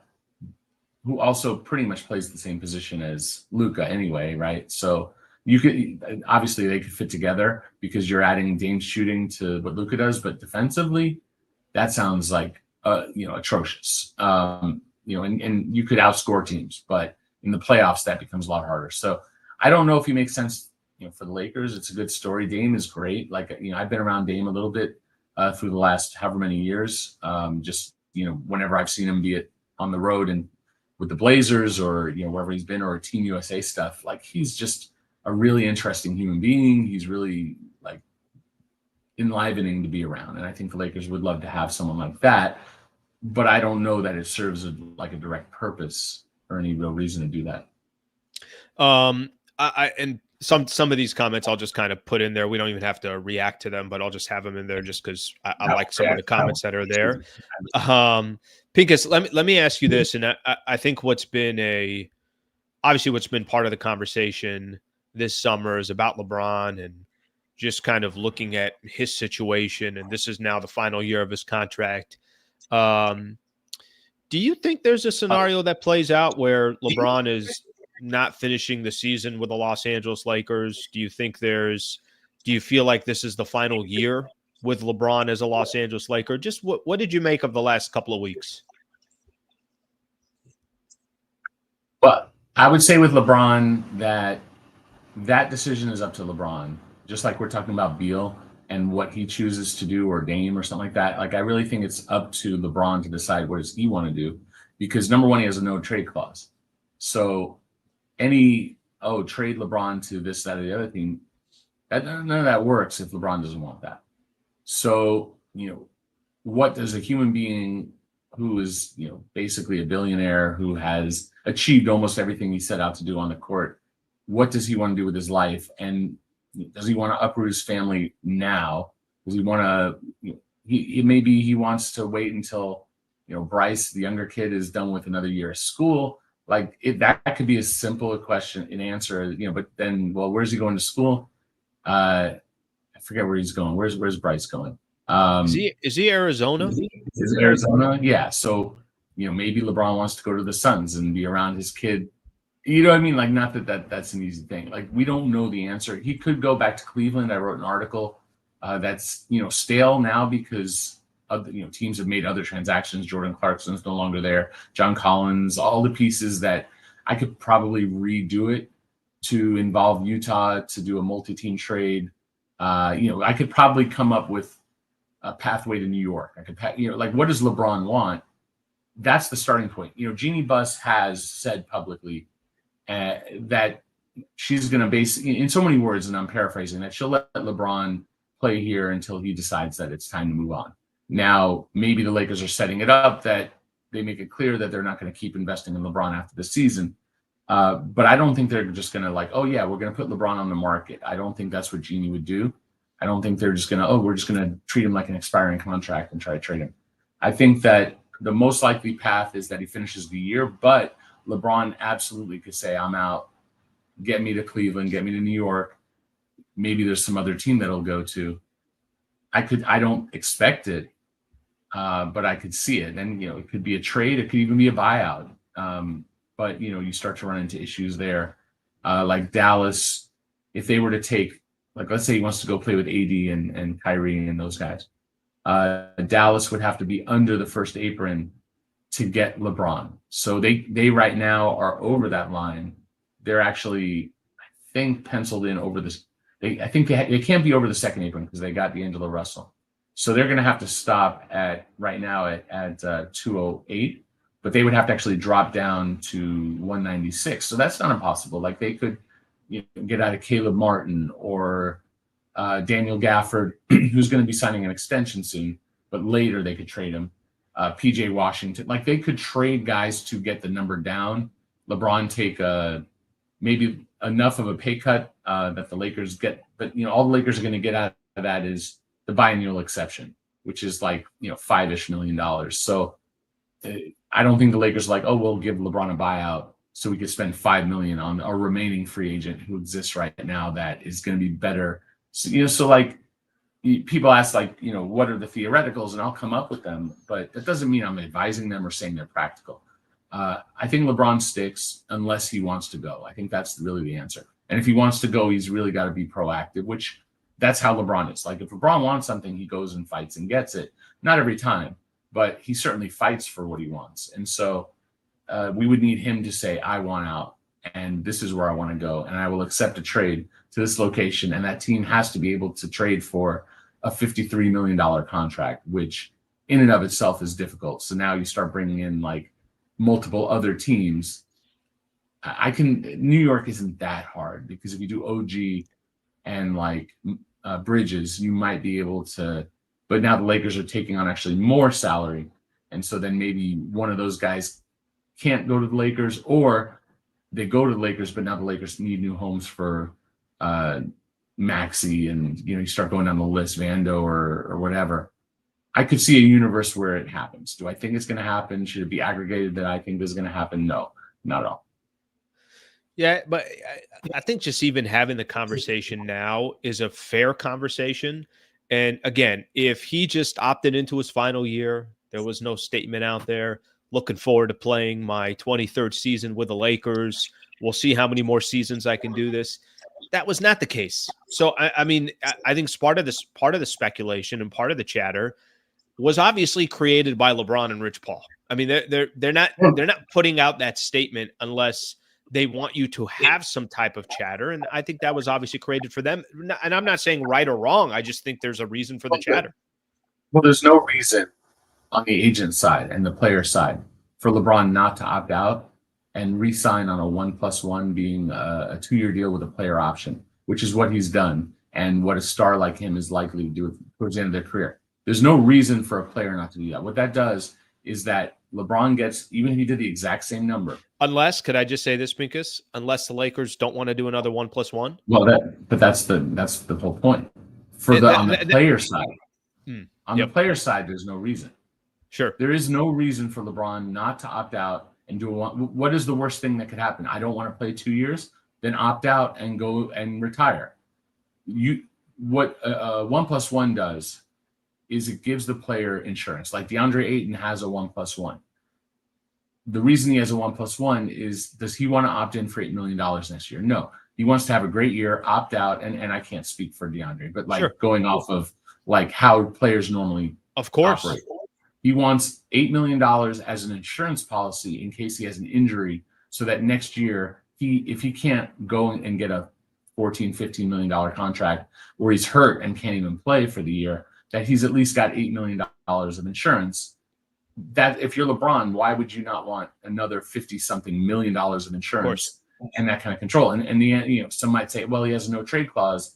who also pretty much plays the same position as Luka anyway, right? So you could obviously they could fit together because you're adding Dame's shooting to what Luka does, but defensively, that sounds like atrocious. And you could outscore teams, but in the playoffs that becomes a lot harder. So I don't know if he makes sense, for the Lakers. It's a good story. Dame is great. I've been around Dame a little bit through the last however many years. Whenever I've seen him, be it on the road and with the Blazers or wherever he's been, or Team USA stuff, he's just a really interesting human being. He's really enlivening to be around, and I think the Lakers would love to have someone like that. But I don't know that it serves a direct purpose or any real reason to do that. And some of these comments I'll just kind of put in there. We don't even have to react to them, but I'll just have them in there just because I like some of the comments that are there. Pincus, let me ask you this, and I think what's been part of the conversation this summer is about LeBron and just kind of looking at his situation, and this is now the final year of his contract. Do you think there's a scenario that plays out where LeBron is not finishing the season with the Los Angeles Lakers? Do you feel like this is the final year with LeBron as a Los Angeles Laker? Just what did you make of the last couple of weeks? Well, I would say with LeBron that decision is up to LeBron. Just like we're talking about Beal and what he chooses to do, or Dame or something like that. I really think it's up to LeBron to decide what does he want to do, because number one, he has a no trade clause. So trade LeBron to this, that, or the other team, none of that works if LeBron doesn't want that. So, what does a human being who is, basically a billionaire who has achieved almost everything he set out to do on the court, what does he want to do with his life? And does he want to uproot his family now? Does he want to, maybe he wants to wait until, Bryce, the younger kid, is done with another year of school. That could be as simple a question and answer, but then, well, where's he going to school? I forget where he's going. Where's Bryce going? Is he Arizona? Is it Arizona? Yeah. So, maybe LeBron wants to go to the Suns and be around his kid. You know what I mean? Not that's an easy thing. We don't know the answer. He could go back to Cleveland. I wrote an article that's, stale now because teams have made other transactions. Jordan Clarkson's no longer there. John Collins, all the pieces that I could probably redo it to involve Utah to do a multi-team trade. I could probably come up with a pathway to New York. Like what does LeBron want? That's the starting point. Jeannie Buss has said publicly that she's going to in so many words, and I'm paraphrasing, that she'll let LeBron play here until he decides that it's time to move on. Now, maybe the Lakers are setting it up that they make it clear that they're not going to keep investing in LeBron after the season. But I don't think they're just going to like, oh, yeah, we're going to put LeBron on the market. I don't think that's what Jeannie would do. I don't think they're just going to, we're just going to treat him like an expiring contract and try to trade him. I think that the most likely path is that he finishes the year, but LeBron absolutely could say, I'm out. Get me to Cleveland, get me to New York. Maybe there's some other team that'll go to. I don't expect it, but I could see it. And, it could be a trade. It could even be a buyout. But, you start to run into issues there. Like Dallas, if they were to take, like, let's say he wants to go play with AD and Kyrie and those guys. Dallas would have to be under the first apron to get LeBron. So they right now are over that line. They're actually, I think, penciled in over this. I think they can't be over the second apron because they got D'Angelo Russell. So they're going to have to stop right now at 208, but they would have to actually drop down to 196. So that's not impossible. Like they could get out of Caleb Martin or Daniel Gafford, who's going to be signing an extension soon, but later they could trade him. PJ Washington, like they could trade guys to get the number down. LeBron take maybe enough of a pay cut that the Lakers get, but all the Lakers are going to get out of that is the biannual exception, which is like $5-ish million. So I don't think the Lakers are like, oh, we'll give LeBron a buyout so we could spend $5 million on our remaining free agent who exists right now that is going to be better. So like people ask what are the theoreticals, and I'll come up with them, but that doesn't mean I'm advising them or saying they're practical. I think LeBron sticks unless he wants to go. I think that's really the answer. And if he wants to go, he's really got to be proactive, which that's how LeBron is. Like if LeBron wants something, he goes and fights and gets it. Not every time, but he certainly fights for what he wants. And so we would need him to say, I want out and this is where I want to go. And I will accept a trade to this location. And that team has to be able to trade for a $53 million contract, which in and of itself is difficult. So now you start bringing in like multiple other teams. New York isn't that hard because if you do OG and like Bridges, you might be able to, but now the Lakers are taking on actually more salary. And so then maybe one of those guys can't go to the Lakers, or they go to the Lakers, but now the Lakers need new homes for Maxey, and you start going down the list, Vando or whatever. I could see a universe where it happens. Do I think it's going to happen? Should it be aggregated that I think this is going to happen? No, not at all. Yeah, but I think just even having the conversation now is a fair conversation. And again, if he just opted into his final year, there was no statement out there, looking forward to playing my 23rd season with the Lakers. We'll see how many more seasons I can do this. That was not the case. So, I mean, I think part of the speculation and part of the chatter was obviously created by LeBron and Rich Paul. I mean, they're not putting out that statement unless they want you to have some type of chatter. And I think that was obviously created for them. And I'm not saying right or wrong. I just think there's a reason for the chatter. Well, there's no reason on the agent side and the player side for LeBron not to opt out and re-sign on a 1+1 being a 2-year deal with a player option, which is what he's done and what a star like him is likely to do towards the end of their career. There's no reason for a player not to do that. What that does is that LeBron gets, even if he did the exact same number. Unless, could I just say this, Pincus? Unless the Lakers don't want to do another 1+1. Well, that's the whole point. On the player side. On the player side, there's no reason. Sure. There is no reason for LeBron not to opt out and do what is the worst thing that could happen? I don't want to play 2 years, then opt out and go and retire. What a 1+1 does is it gives the player insurance. Like DeAndre Ayton has a 1+1. The reason he has a 1+1 is, does he want to opt in for $8 million next year? No, he wants to have a great year, opt out. And I can't speak for DeAndre, but like going off of like how players normally operate. He wants $8 million as an insurance policy in case he has an injury, so that next year, if he can't go and get a $14, $15 million contract where he's hurt and can't even play for the year, that he's at least got $8 million of insurance. That if you're LeBron, why would you not want another 50-something million dollars of insurance and that kind of control? And the some might say, well, he has a no trade clause.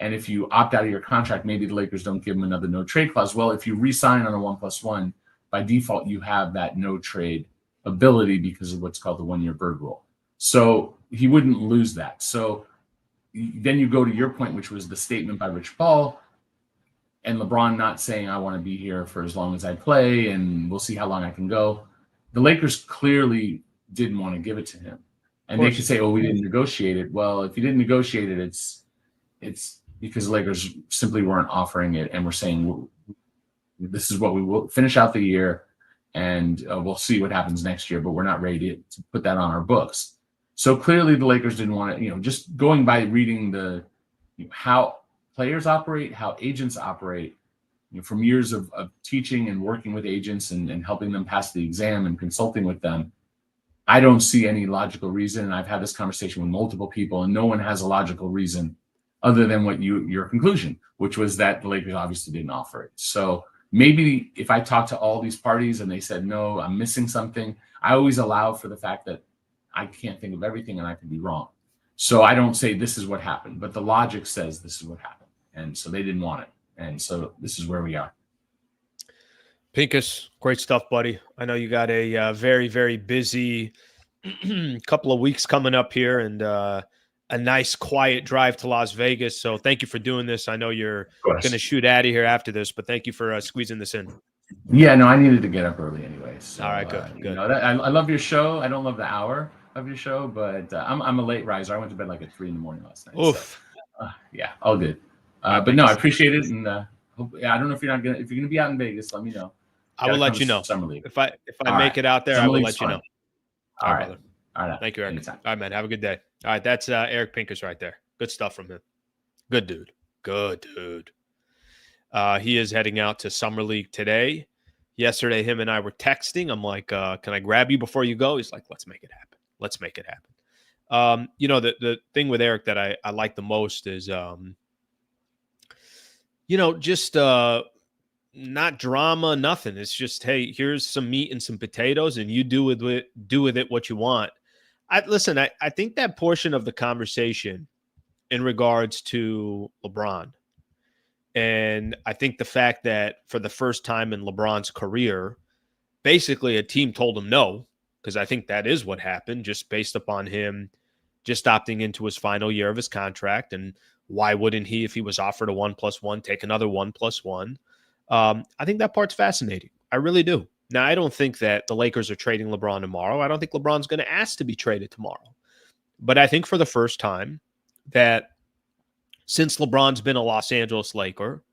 And if you opt out of your contract, maybe the Lakers don't give him another no trade clause. Well, if you re-sign on a 1+1, by default, you have that no trade ability because of what's called the 1-year bird rule. So he wouldn't lose that. So then you go to your point, which was the statement by Rich Paul and LeBron not saying, I want to be here for as long as I play and we'll see how long I can go. The Lakers clearly didn't want to give it to him. And they could say, oh, we didn't negotiate it. Well, if you didn't negotiate it, it's because the Lakers simply weren't offering it. And we're saying, this is what we will finish out the year and we'll see what happens next year, but we're not ready to put that on our books. So clearly the Lakers didn't want to, just going by reading how players operate, how agents operate, from years of teaching and working with agents and helping them pass the exam and consulting with them, I don't see any logical reason. And I've had this conversation with multiple people and no one has a logical reason other than what your conclusion, which was that the Lakers obviously didn't offer it. So maybe if I talk to all these parties and they said, no, I'm missing something, I always allow for the fact that I can't think of everything and I could be wrong. So I don't say this is what happened, but the logic says this is what happened. And so they didn't want it. And so this is where we are. Pincus, great stuff, buddy. I know you got a very, very busy couple of weeks coming up here and a nice quiet drive to Las Vegas. So thank you for doing this. I know you're going to shoot out of here after this, but thank you for squeezing this in. Yeah, no, I needed to get up early anyway. So, all right, good. Good. I love your show. I don't love the hour of your show, but I'm a late riser. I went to bed like at 3 a.m. last night. Oof. So, yeah, all good. But no, I appreciate it. And I don't know if you're going to be out in Vegas, let me know. I will let you know. Summer League. If I make it out there, I will let you know. All right. Brother. All right. Thank you, Eric. Anytime. All right, man. Have a good day. All right. That's Eric Pincus right there. Good stuff from him. Good dude. Good dude. He is heading out to Summer League today. Yesterday, him and I were texting. I'm like, can I grab you before you go? He's like, let's make it happen. Let's make it happen. The thing with Eric that I like the most is, just not drama, nothing. It's just, hey, here's some meat and some potatoes, and you do with it what you want. I think that portion of the conversation in regards to LeBron, and I think the fact that for the first time in LeBron's career, basically a team told him no, because I think that is what happened, just based upon him just opting into his final year of his contract. And why wouldn't he, if he was offered a 1+1, take another 1+1? I think that part's fascinating. I really do. Now, I don't think that the Lakers are trading LeBron tomorrow. I don't think LeBron's going to ask to be traded tomorrow. But I think for the first time that since LeBron's been a Los Angeles Laker,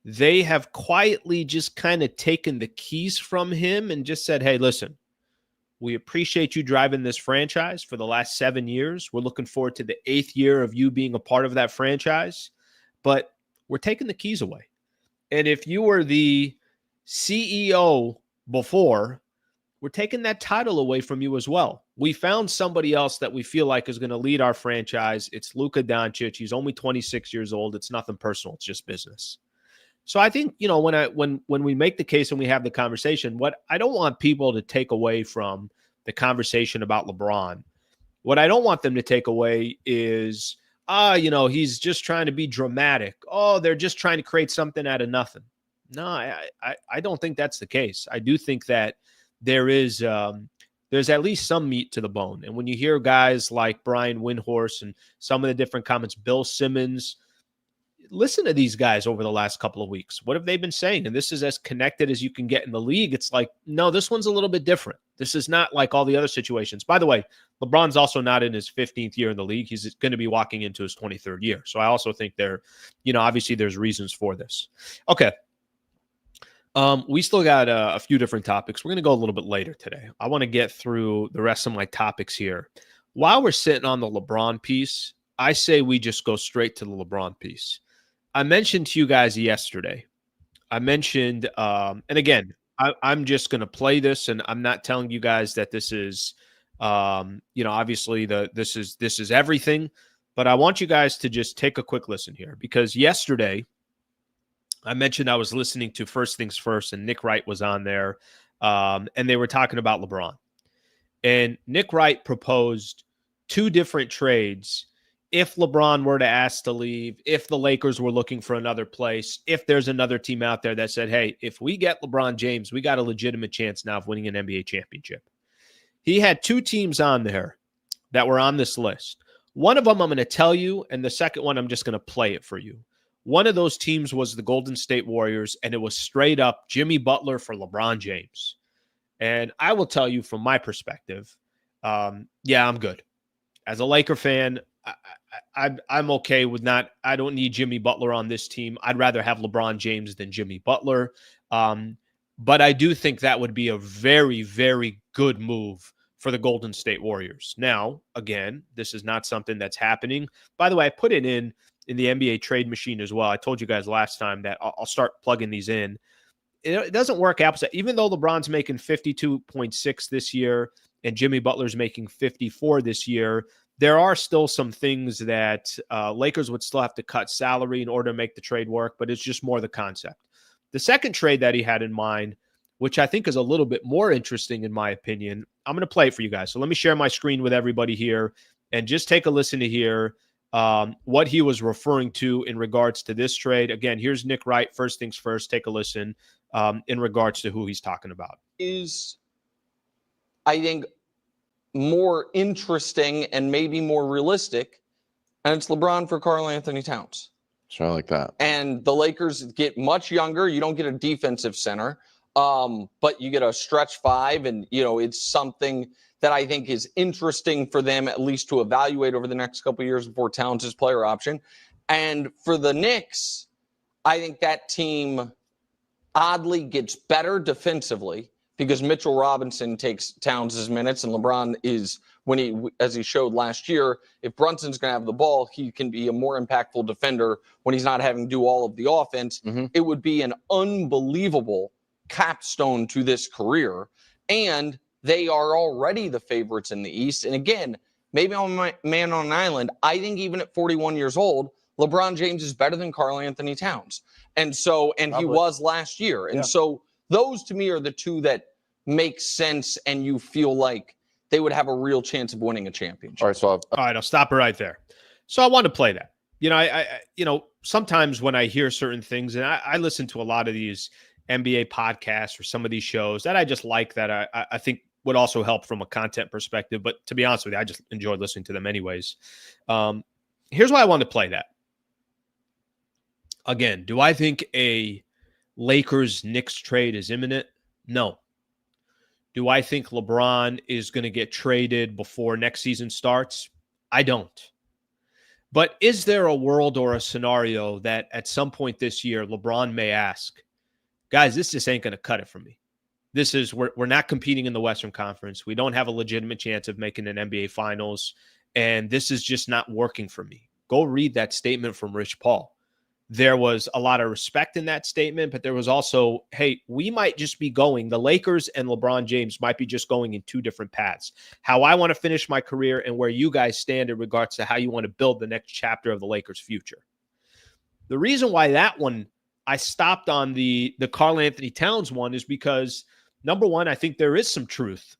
they have quietly just kind of taken the keys from him and just said, hey, listen, we appreciate you driving this franchise for the last 7 years. We're looking forward to the 8th year of you being a part of that franchise, but we're taking the keys away. And if you were the CEO before, we're taking that title away from you as well. We found somebody else that we feel like is going to lead our franchise. It's Luka Doncic. He's only 26 years old. It's nothing personal. It's just business. So I think, when we make the case and we have the conversation, what I don't want people to take away from the conversation about LeBron, what I don't want them to take away is, he's just trying to be dramatic. Oh, they're just trying to create something out of nothing. No, I don't think that's the case. I do think that there's at least some meat to the bone. And when you hear guys like Brian Windhorst and some of the different comments, Bill Simmons, listen to these guys over the last couple of weeks. What have they been saying? And this is as connected as you can get in the league. It's like, no, this one's a little bit different. This is not like all the other situations. By the way, LeBron's also not in his 15th year in the league. He's going to be walking into his 23rd year. So I also think obviously there's reasons for this. Okay. We still got a few different topics. We're going to go a little bit later today. I want to get through the rest of my topics here. While we're sitting on the LeBron piece, I say we just go straight to the LeBron piece. I mentioned to you guys yesterday, and again, I'm just going to play this, and I'm not telling you guys that this is, obviously this is everything, but I want you guys to just take a quick listen here, because yesterday I mentioned I was listening to First Things First, and Nick Wright was on there, and they were talking about LeBron. And Nick Wright proposed 2 different trades if LeBron were to ask to leave, if the Lakers were looking for another place, if there's another team out there that said, hey, if we get LeBron James, we got a legitimate chance now of winning an NBA championship. He had 2 teams on there that were on this list. One of them I'm going to tell you, and the second one I'm just going to play it for you. One of those teams was the Golden State Warriors, and it was straight up Jimmy Butler for LeBron James. And I will tell you from my perspective, yeah, I'm good. As a Laker fan, I'm okay with not – I don't need Jimmy Butler on this team. I'd rather have LeBron James than Jimmy Butler. But I do think that would be a very, very good move for the Golden State Warriors. Now, again, this is not something that's happening. By the way, I put it in the NBA trade machine as well. I told you guys last time that I'll start plugging these in. It doesn't work out. Even though LeBron's making 52.6 this year and Jimmy Butler's making 54 this year, there are still some things that Lakers would still have to cut salary in order to make the trade work, but it's just more the concept. The second trade that he had in mind, which I think is a little bit more interesting in my opinion, I'm going to play it for you guys. So let me share my screen with everybody here and just take a listen to hear what he was referring to in regards to this trade. Again, here's Nick Wright. First things first, take a listen in regards to who he's talking about. Is, I think, more interesting and maybe more realistic, and it's LeBron for Karl Anthony Towns. Sure, I like that. And the Lakers get much younger. You don't get a defensive center, but you get a stretch 5, and it's something that I think is interesting for them at least to evaluate over the next couple of years before Towns is player option. And for the Knicks, I think that team oddly gets better defensively because Mitchell Robinson takes Towns' minutes, and LeBron is, as he showed last year, if Brunson's going to have the ball, he can be a more impactful defender when he's not having to do all of the offense. Mm-hmm. It would be an unbelievable capstone to this career, and they are already the favorites in the East. And again, maybe I'm a man on an island. I think even at 41 years old, LeBron James is better than Karl Anthony Towns. And he was last year. And so those to me are the 2 that make sense, and you feel like they would have a real chance of winning a championship. All right, I'll stop it right there. So I want to play that. I sometimes when I hear certain things, and I listen to a lot of these NBA podcasts or some of these shows that I just like, that I think would also help from a content perspective. But to be honest with you, I just enjoy listening to them anyways. Here's why I want to play that. Again, do I think a Lakers-Knicks trade is imminent? No. Do I think LeBron is going to get traded before next season starts? I don't. But is there a world or a scenario that at some point this year, LeBron may ask, guys, this just ain't going to cut it for me. We're not competing in the Western Conference. We don't have a legitimate chance of making an NBA Finals, and this is just not working for me. Go read that statement from Rich Paul. There was a lot of respect in that statement, but there was also, hey, we might just be going, the Lakers and LeBron James might be just going in 2 different paths. How I want to finish my career and where you guys stand in regards to how you want to build the next chapter of the Lakers' future. The reason why that one, I stopped on the Karl Anthony Towns one, is because, number one, I think there is some truth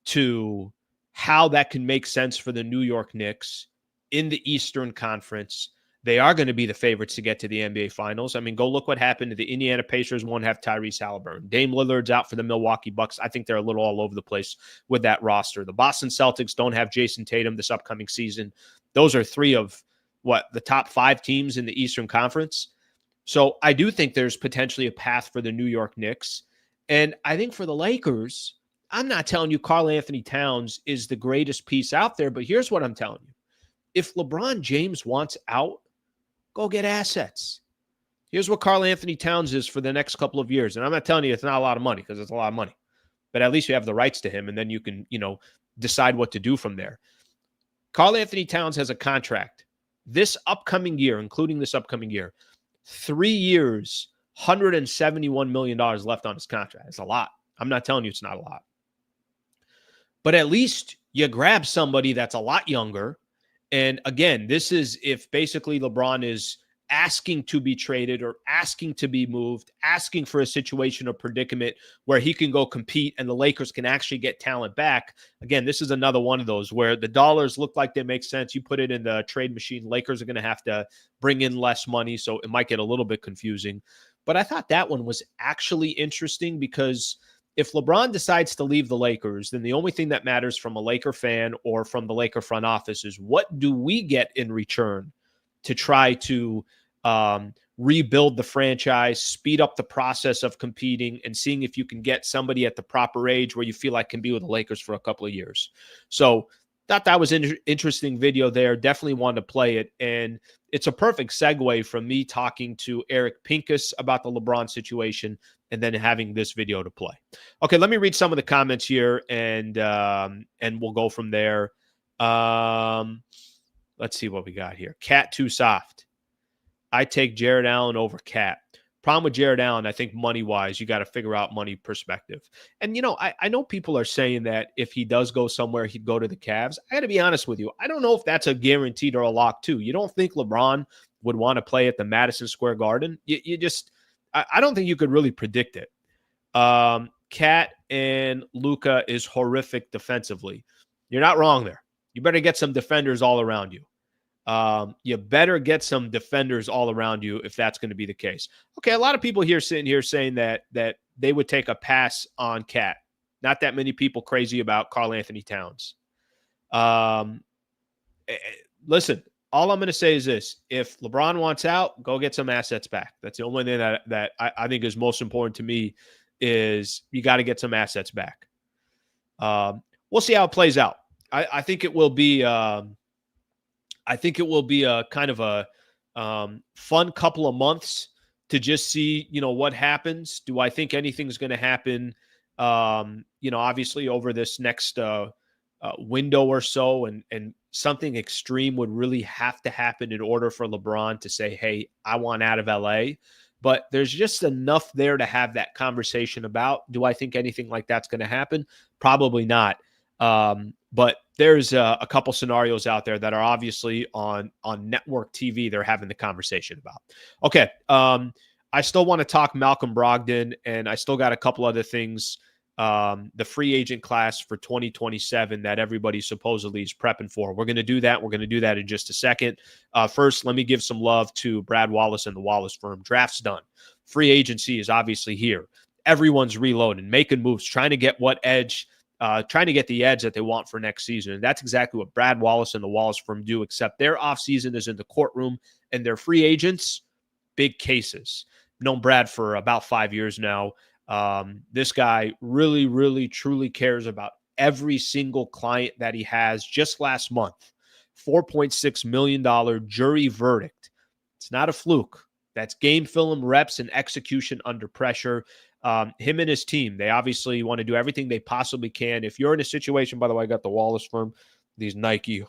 to how that can make sense for the New York Knicks in the Eastern Conference. They are going to be the favorites to get to the NBA Finals. I mean, go look what happened to the Indiana Pacers. Won't have Tyrese Halliburton. Dame Lillard's out for the Milwaukee Bucks. I think they're a little all over the place with that roster. The Boston Celtics don't have Jason Tatum this upcoming season. Those are 3 of, the top 5 teams in the Eastern Conference. So I do think there's potentially a path for the New York Knicks. And I think for the Lakers, I'm not telling you Karl Anthony Towns is the greatest piece out there, but here's what I'm telling you. If LeBron James wants out, go get assets. Here's what Karl Anthony Towns is for the next couple of years. And I'm not telling you it's not a lot of money, because it's a lot of money. But at least you have the rights to him, and then you can, decide what to do from there. Karl Anthony Towns has a contract this upcoming year, including this upcoming year, 3 years, $171 million left on his contract. It's a lot. I'm not telling you it's not a lot. But at least you grab somebody that's a lot younger. And again, this is if basically LeBron is asking to be traded or asking to be moved, asking for a situation or predicament where he can go compete and the Lakers can actually get talent back. Again, this is another one of those where the dollars look like they make sense. You put it in the trade machine, Lakers are going to have to bring in less money, so it might get a little bit confusing. But I thought that one was actually interesting because if LeBron decides to leave the Lakers, then the only thing that matters from a Laker fan or from the Laker front office is what do we get in return to try to rebuild the franchise, speed up the process of competing, and seeing if you can get somebody at the proper age where you feel like can be with the Lakers for a couple of years. So thought that was an interesting video there. Definitely wanted to play it. And it's a perfect segue from me talking to Eric Pincus about the LeBron situation and then having this video to play. Okay, let me read some of the comments here and we'll go from there. Let's see what we got here. Cat too soft. I take Jared Allen over Cat. Problem with Jared Allen, I think money-wise, you got to figure out money perspective. And, you know, I know people are saying that if he does go somewhere, he'd go to the Cavs. I got to be honest with you. I don't know if that's a guaranteed or a lock, too. You don't think LeBron would want to play at the Madison Square Garden? You just – I don't think you could really predict it. Cat and Luka is horrific defensively. You're not wrong there. You better get some defenders all around you. You better get some defenders all around you if that's going to be the case. Okay, a lot of people here sitting here saying that they would take a pass on Cat. Not that many people crazy about Karl Anthony Towns. Listen, all I'm going to say is this. If LeBron wants out, go get some assets back. That's the only thing that I think is most important to me is you got to get some assets back. We'll see how it plays out. I think it will be a kind of a fun couple of months to just see, you know, what happens. Do I think anything's going to happen, you know, obviously over this next window or so, and something extreme would really have to happen in order for LeBron to say, hey, I want out of LA. But there's just enough there to have that conversation about. Do I think anything like that's going to happen? Probably not. But there's a couple scenarios out there that are obviously on network TV they're having the conversation about. Okay, I still want to talk Malcolm Brogdon, and I still got a couple other things. The free agent class for 2027 that everybody supposedly is prepping for. We're going to do that. We're going to do that in just a second. First, let me give some love to Brad Wallace and the Wallace firm. Draft's done. Free agency is obviously here. Everyone's reloading, making moves, trying to get what edge – trying to get the edge that they want for next season. And that's exactly what Brad Wallace and the Wallace firm do, except their offseason is in the courtroom and their free agents, big cases. Known Brad for about 5 years now. This guy really, really, truly cares about every single client that he has. Just last month, $4.6 million jury verdict. It's not a fluke. That's game film, reps, and execution under pressure. Him and his team, they obviously want to do everything they possibly can. If you're in a situation, by the way, I got the Wallace firm, these Nike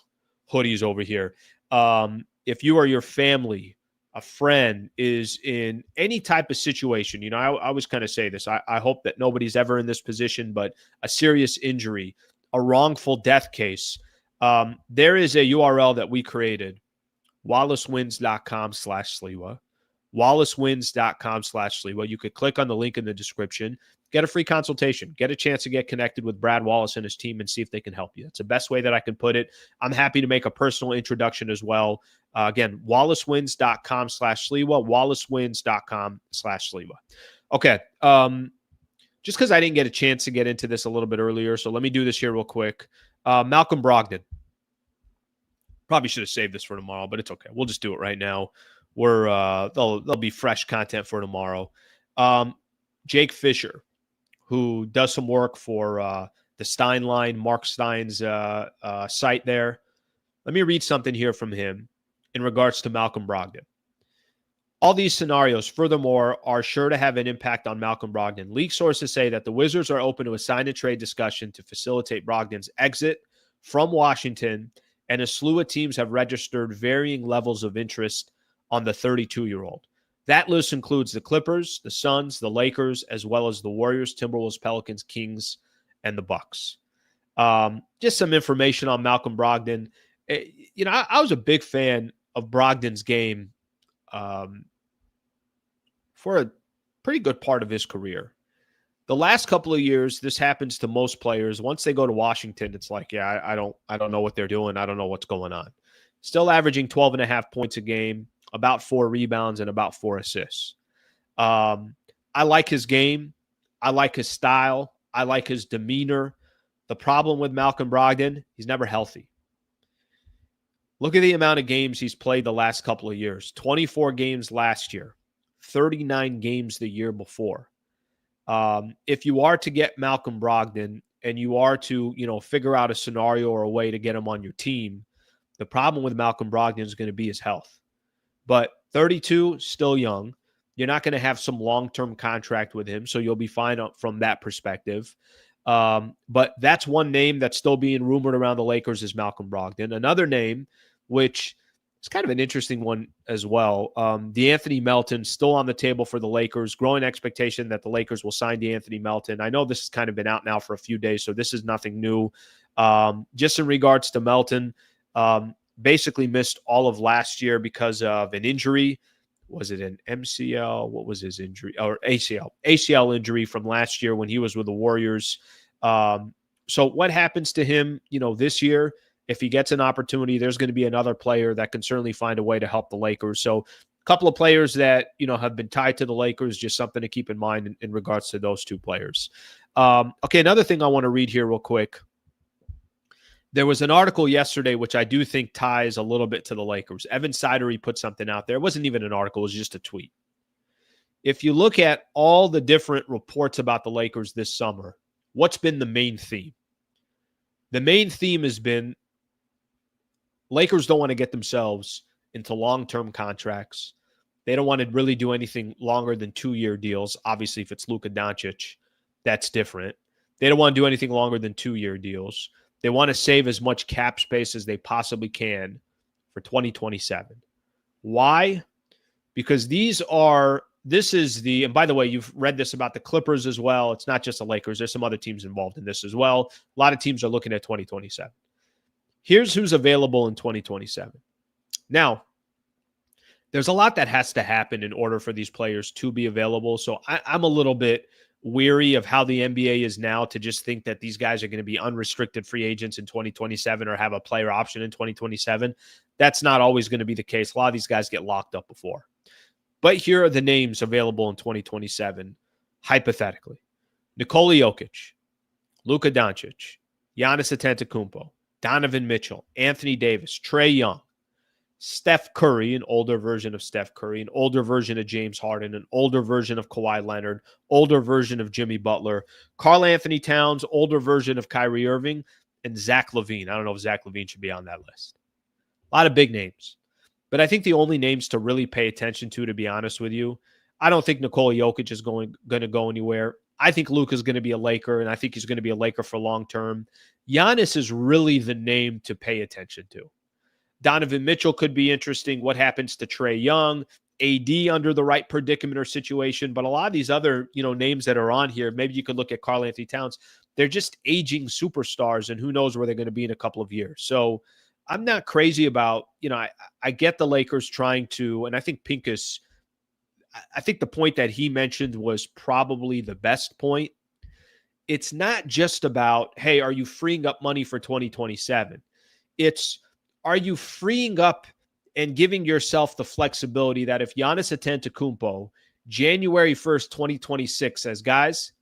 hoodies over here. If you or your family, a friend is in any type of situation, you know, I always kind of say this. I hope that nobody's ever in this position, but a serious injury, a wrongful death case. There is a URL that we created, wallacewins.com/Sliwa. wallacewins.com/Sliwa. You could click on the link in the description, get a free consultation, get a chance to get connected with Brad Wallace and his team and see if they can help you. That's the best way that I can put it. I'm happy to make a personal introduction as well. Again, wallacewins.com/Sliwa, wallacewins.com/Sliwa. Okay. Just because I didn't get a chance to get into this a little bit earlier, so let me do this here real quick. Malcolm Brogdon. Probably should have saved this for tomorrow, but it's okay. We'll just do it right now. There'll be fresh content for tomorrow. Jake Fisher, who does some work for the Stein line, Mark Stein's site there. Let me read something here from him in regards to Malcolm Brogdon. All these scenarios, furthermore, are sure to have an impact on Malcolm Brogdon. League sources say that the Wizards are open to a sign and trade discussion to facilitate Brogdon's exit from Washington, and a slew of teams have registered varying levels of interest on the 32-year-old. That list includes the Clippers, the Suns, the Lakers, as well as the Warriors, Timberwolves, Pelicans, Kings, and the Bucks. Just some information on Malcolm Brogdon. You know, I was a big fan of Brogdon's game for a pretty good part of his career. The last couple of years, this happens to most players. Once they go to Washington, it's like, yeah, I don't know what they're doing. I don't know what's going on. Still averaging 12.5 points a game, about 4 rebounds, and about 4 assists. I like his game. I like his style. I like his demeanor. The problem with Malcolm Brogdon, he's never healthy. Look at the amount of games he's played the last couple of years. 24 games last year, 39 games the year before. If you are to get Malcolm Brogdon and you are to, figure out a scenario or a way to get him on your team, the problem with Malcolm Brogdon is going to be his health. But 32, still young. You're not going to have some long-term contract with him, so you'll be fine from that perspective. But that's one name that's still being rumored around the Lakers is Malcolm Brogdon. Another name, which is kind of an interesting one as well, D'Anthony Melton, still on the table for the Lakers. Growing expectation that the Lakers will sign D'Anthony Melton. I know this has kind of been out now for a few days, so this is nothing new. Just in regards to Melton, basically missed all of last year because of an injury. Was it an MCL? What was his injury? Or ACL. ACL injury from last year when he was with the Warriors. So what happens to him, this year? If he gets an opportunity, there's going to be another player that can certainly find a way to help the Lakers. So a couple of players that, have been tied to the Lakers, just something to keep in mind in regards to those two players. Okay, another thing I want to read here real quick. There was an article yesterday, which I do think ties a little bit to the Lakers. Evan Sidery put something out there. It wasn't even an article. It was just a tweet. If you look at all the different reports about the Lakers this summer, what's been the main theme? The main theme has been Lakers don't want to get themselves into long-term contracts. They don't want to really do anything longer than 2-year deals. Obviously, if it's Luka Doncic, that's different. They don't want to do anything longer than 2-year deals. They want to save as much cap space as they possibly can for 2027. Why? Because and by the way, you've read this about the Clippers as well. It's not just the Lakers. There's some other teams involved in this as well. A lot of teams are looking at 2027. Here's who's available in 2027. Now, there's a lot that has to happen in order for these players to be available. So I'm a little bit weary of how the NBA is now to just think that these guys are going to be unrestricted free agents in 2027 or have a player option in 2027. That's not always going to be the case. A lot of these guys get locked up before. But here are the names available in 2027, hypothetically. Nikola Jokic, Luka Doncic, Giannis Antetokounmpo, Donovan Mitchell, Anthony Davis, Trae Young, Steph Curry, an older version of Steph Curry, an older version of James Harden, an older version of Kawhi Leonard, older version of Jimmy Butler, Karl Anthony Towns, older version of Kyrie Irving, and Zach LaVine. I don't know if Zach LaVine should be on that list. A lot of big names. But I think the only names to really pay attention to be honest with you, I don't think Nikola Jokic is going to go anywhere. I think Luka's going to be a Laker, and I think he's going to be a Laker for long term. Giannis is really the name to pay attention to. Donovan Mitchell could be interesting. What happens to Trae Young? AD under the right predicament or situation. But a lot of these other, names that are on here, maybe you could look at Karl Anthony Towns. They're just aging superstars, and who knows where they're going to be in a couple of years. So I'm not crazy about, I get the Lakers trying to, and I think Pincus, I think the point that he mentioned was probably the best point. It's not just about, hey, are you freeing up money for 2027? It's, are you freeing up and giving yourself the flexibility that if Giannis Antetokounmpo, January 1st, 2026 says, guys,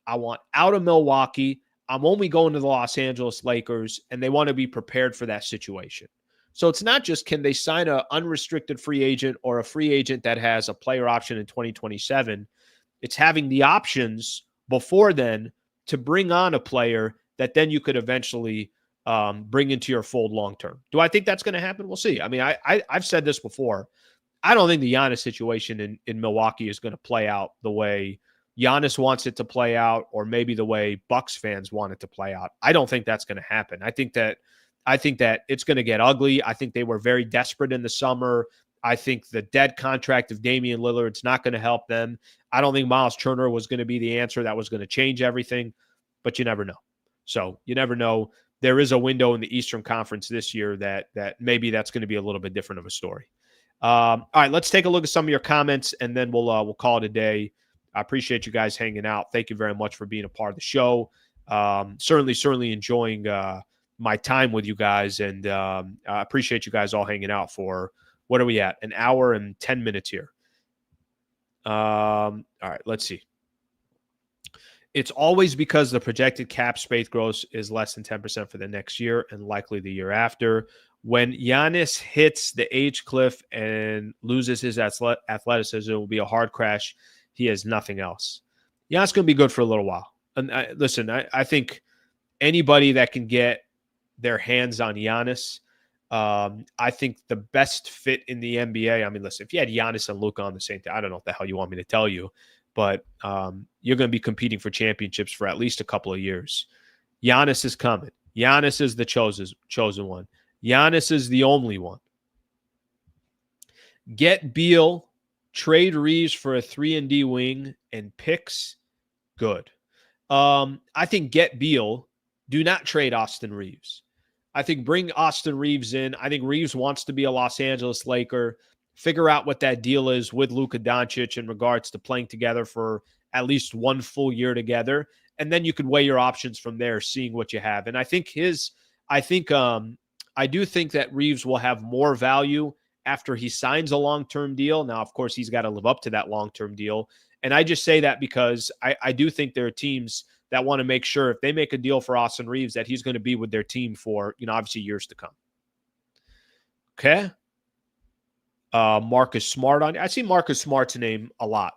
I want out of Milwaukee, I'm only going to the Los Angeles Lakers, and they want to be prepared for that situation. So it's not just can they sign an unrestricted free agent or a free agent that has a player option in 2027. It's having the options before then to bring on a player that then you could eventually bring into your fold long term. Do I think that's going to happen? We'll see. I mean, I've said this before. I don't think the Giannis situation in Milwaukee is going to play out the way Giannis wants it to play out, or maybe the way Bucks fans want it to play out. I don't think that's going to happen. I think that it's going to get ugly. I think they were very desperate in the summer. I think the dead contract of Damian Lillard's not going to help them. I don't think Miles Turner was going to be the answer that was going to change everything, but you never know. So you never know. There is a window in the Eastern Conference this year that maybe that's going to be a little bit different of a story. All right, let's take a look at some of your comments, and then we'll call it a day. I appreciate you guys hanging out. Thank you very much for being a part of the show. Certainly enjoying my time with you guys, and I appreciate you guys all hanging out for, what are we at? An hour and 10 minutes here. All right, let's see. It's always because the projected cap space growth is less than 10% for the next year and likely the year after. When Giannis hits the age cliff and loses his athleticism, it will be a hard crash. He has nothing else. Giannis going to be good for a little while. And listen, I think anybody that can get their hands on Giannis, I think the best fit in the NBA. I mean, listen, if you had Giannis and Luka on the same time, I don't know what the hell you want me to tell you, but you're going to be competing for championships for at least a couple of years. Giannis is coming. Giannis is the chosen one. Giannis is the only one. Get Beal, trade Reeves for a 3-and-D wing, and picks. Good. I think get Beal. Do not trade Austin Reeves. I think bring Austin Reeves in. I think Reeves wants to be a Los Angeles Laker. Figure out what that deal is with Luka Doncic in regards to playing together for at least one full year together. And then you could weigh your options from there, seeing what you have. And I do think that Reeves will have more value after he signs a long-term deal. Now, of course, he's got to live up to that long-term deal. And I just say that because I do think there are teams that want to make sure if they make a deal for Austin Reeves that he's going to be with their team for, obviously years to come. Okay. Marcus Smart I see Marcus Smart's name a lot.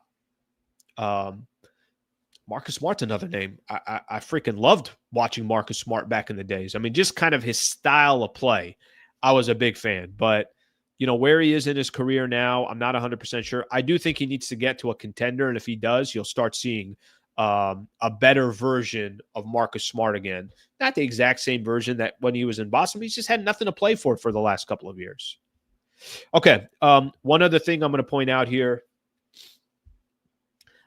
Marcus Smart's another name. I freaking loved watching Marcus Smart back in the days. I mean, just kind of his style of play. I was a big fan, but where he is in his career now, I'm not 100% sure. I do think he needs to get to a contender. And if he does, you'll start seeing a better version of Marcus Smart again. Not the exact same version that when he was in Boston, he's just had nothing to play for the last couple of years. Okay. One other thing I'm going to point out here.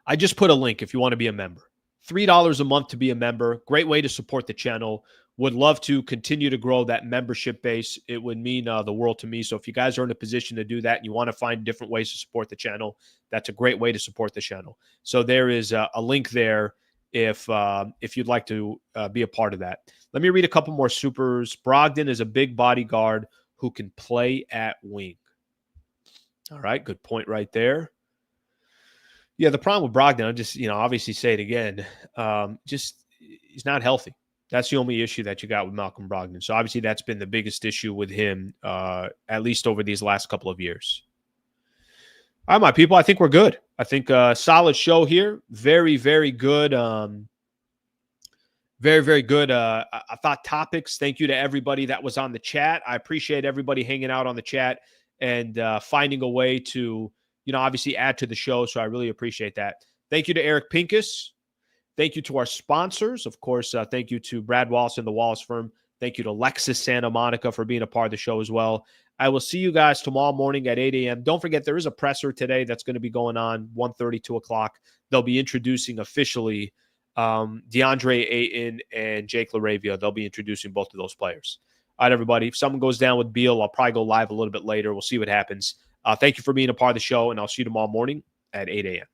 I just put a link if you want to be a member. $3 a month to be a member. Great way to support the channel. Would love to continue to grow that membership base. It would mean the world to me. So if you guys are in a position to do that and you want to find different ways to support the channel, that's a great way to support the channel. So there is a link there if you'd like to be a part of that. Let me read a couple more supers. Brogdon is a big bodyguard who can play at wing. All right, good point right there. Yeah, the problem with Brogdon, I'll just, obviously say it again, he's not healthy. That's the only issue that you got with Malcolm Brogdon. So obviously that's been the biggest issue with him, at least over these last couple of years. All right, my people, I think we're good. I think a solid show here. Very, very good. Very, very good. I thought topics. Thank you to everybody that was on the chat. I appreciate everybody hanging out on the chat and finding a way to, obviously add to the show. So I really appreciate that. Thank you to Eric Pincus. Thank you to our sponsors. Of course, thank you to Brad Wallace and the Wallace firm. Thank you to Lexus Santa Monica for being a part of the show as well. I will see you guys tomorrow morning at 8 a.m. Don't forget, there is a presser today that's going to be going on 1:30, 2 o'clock. They'll be introducing officially DeAndre Ayton and Jake LaRavia. They'll be introducing both of those players. All right, everybody. If someone goes down with Beal, I'll probably go live a little bit later. We'll see what happens. Thank you for being a part of the show, and I'll see you tomorrow morning at 8 a.m.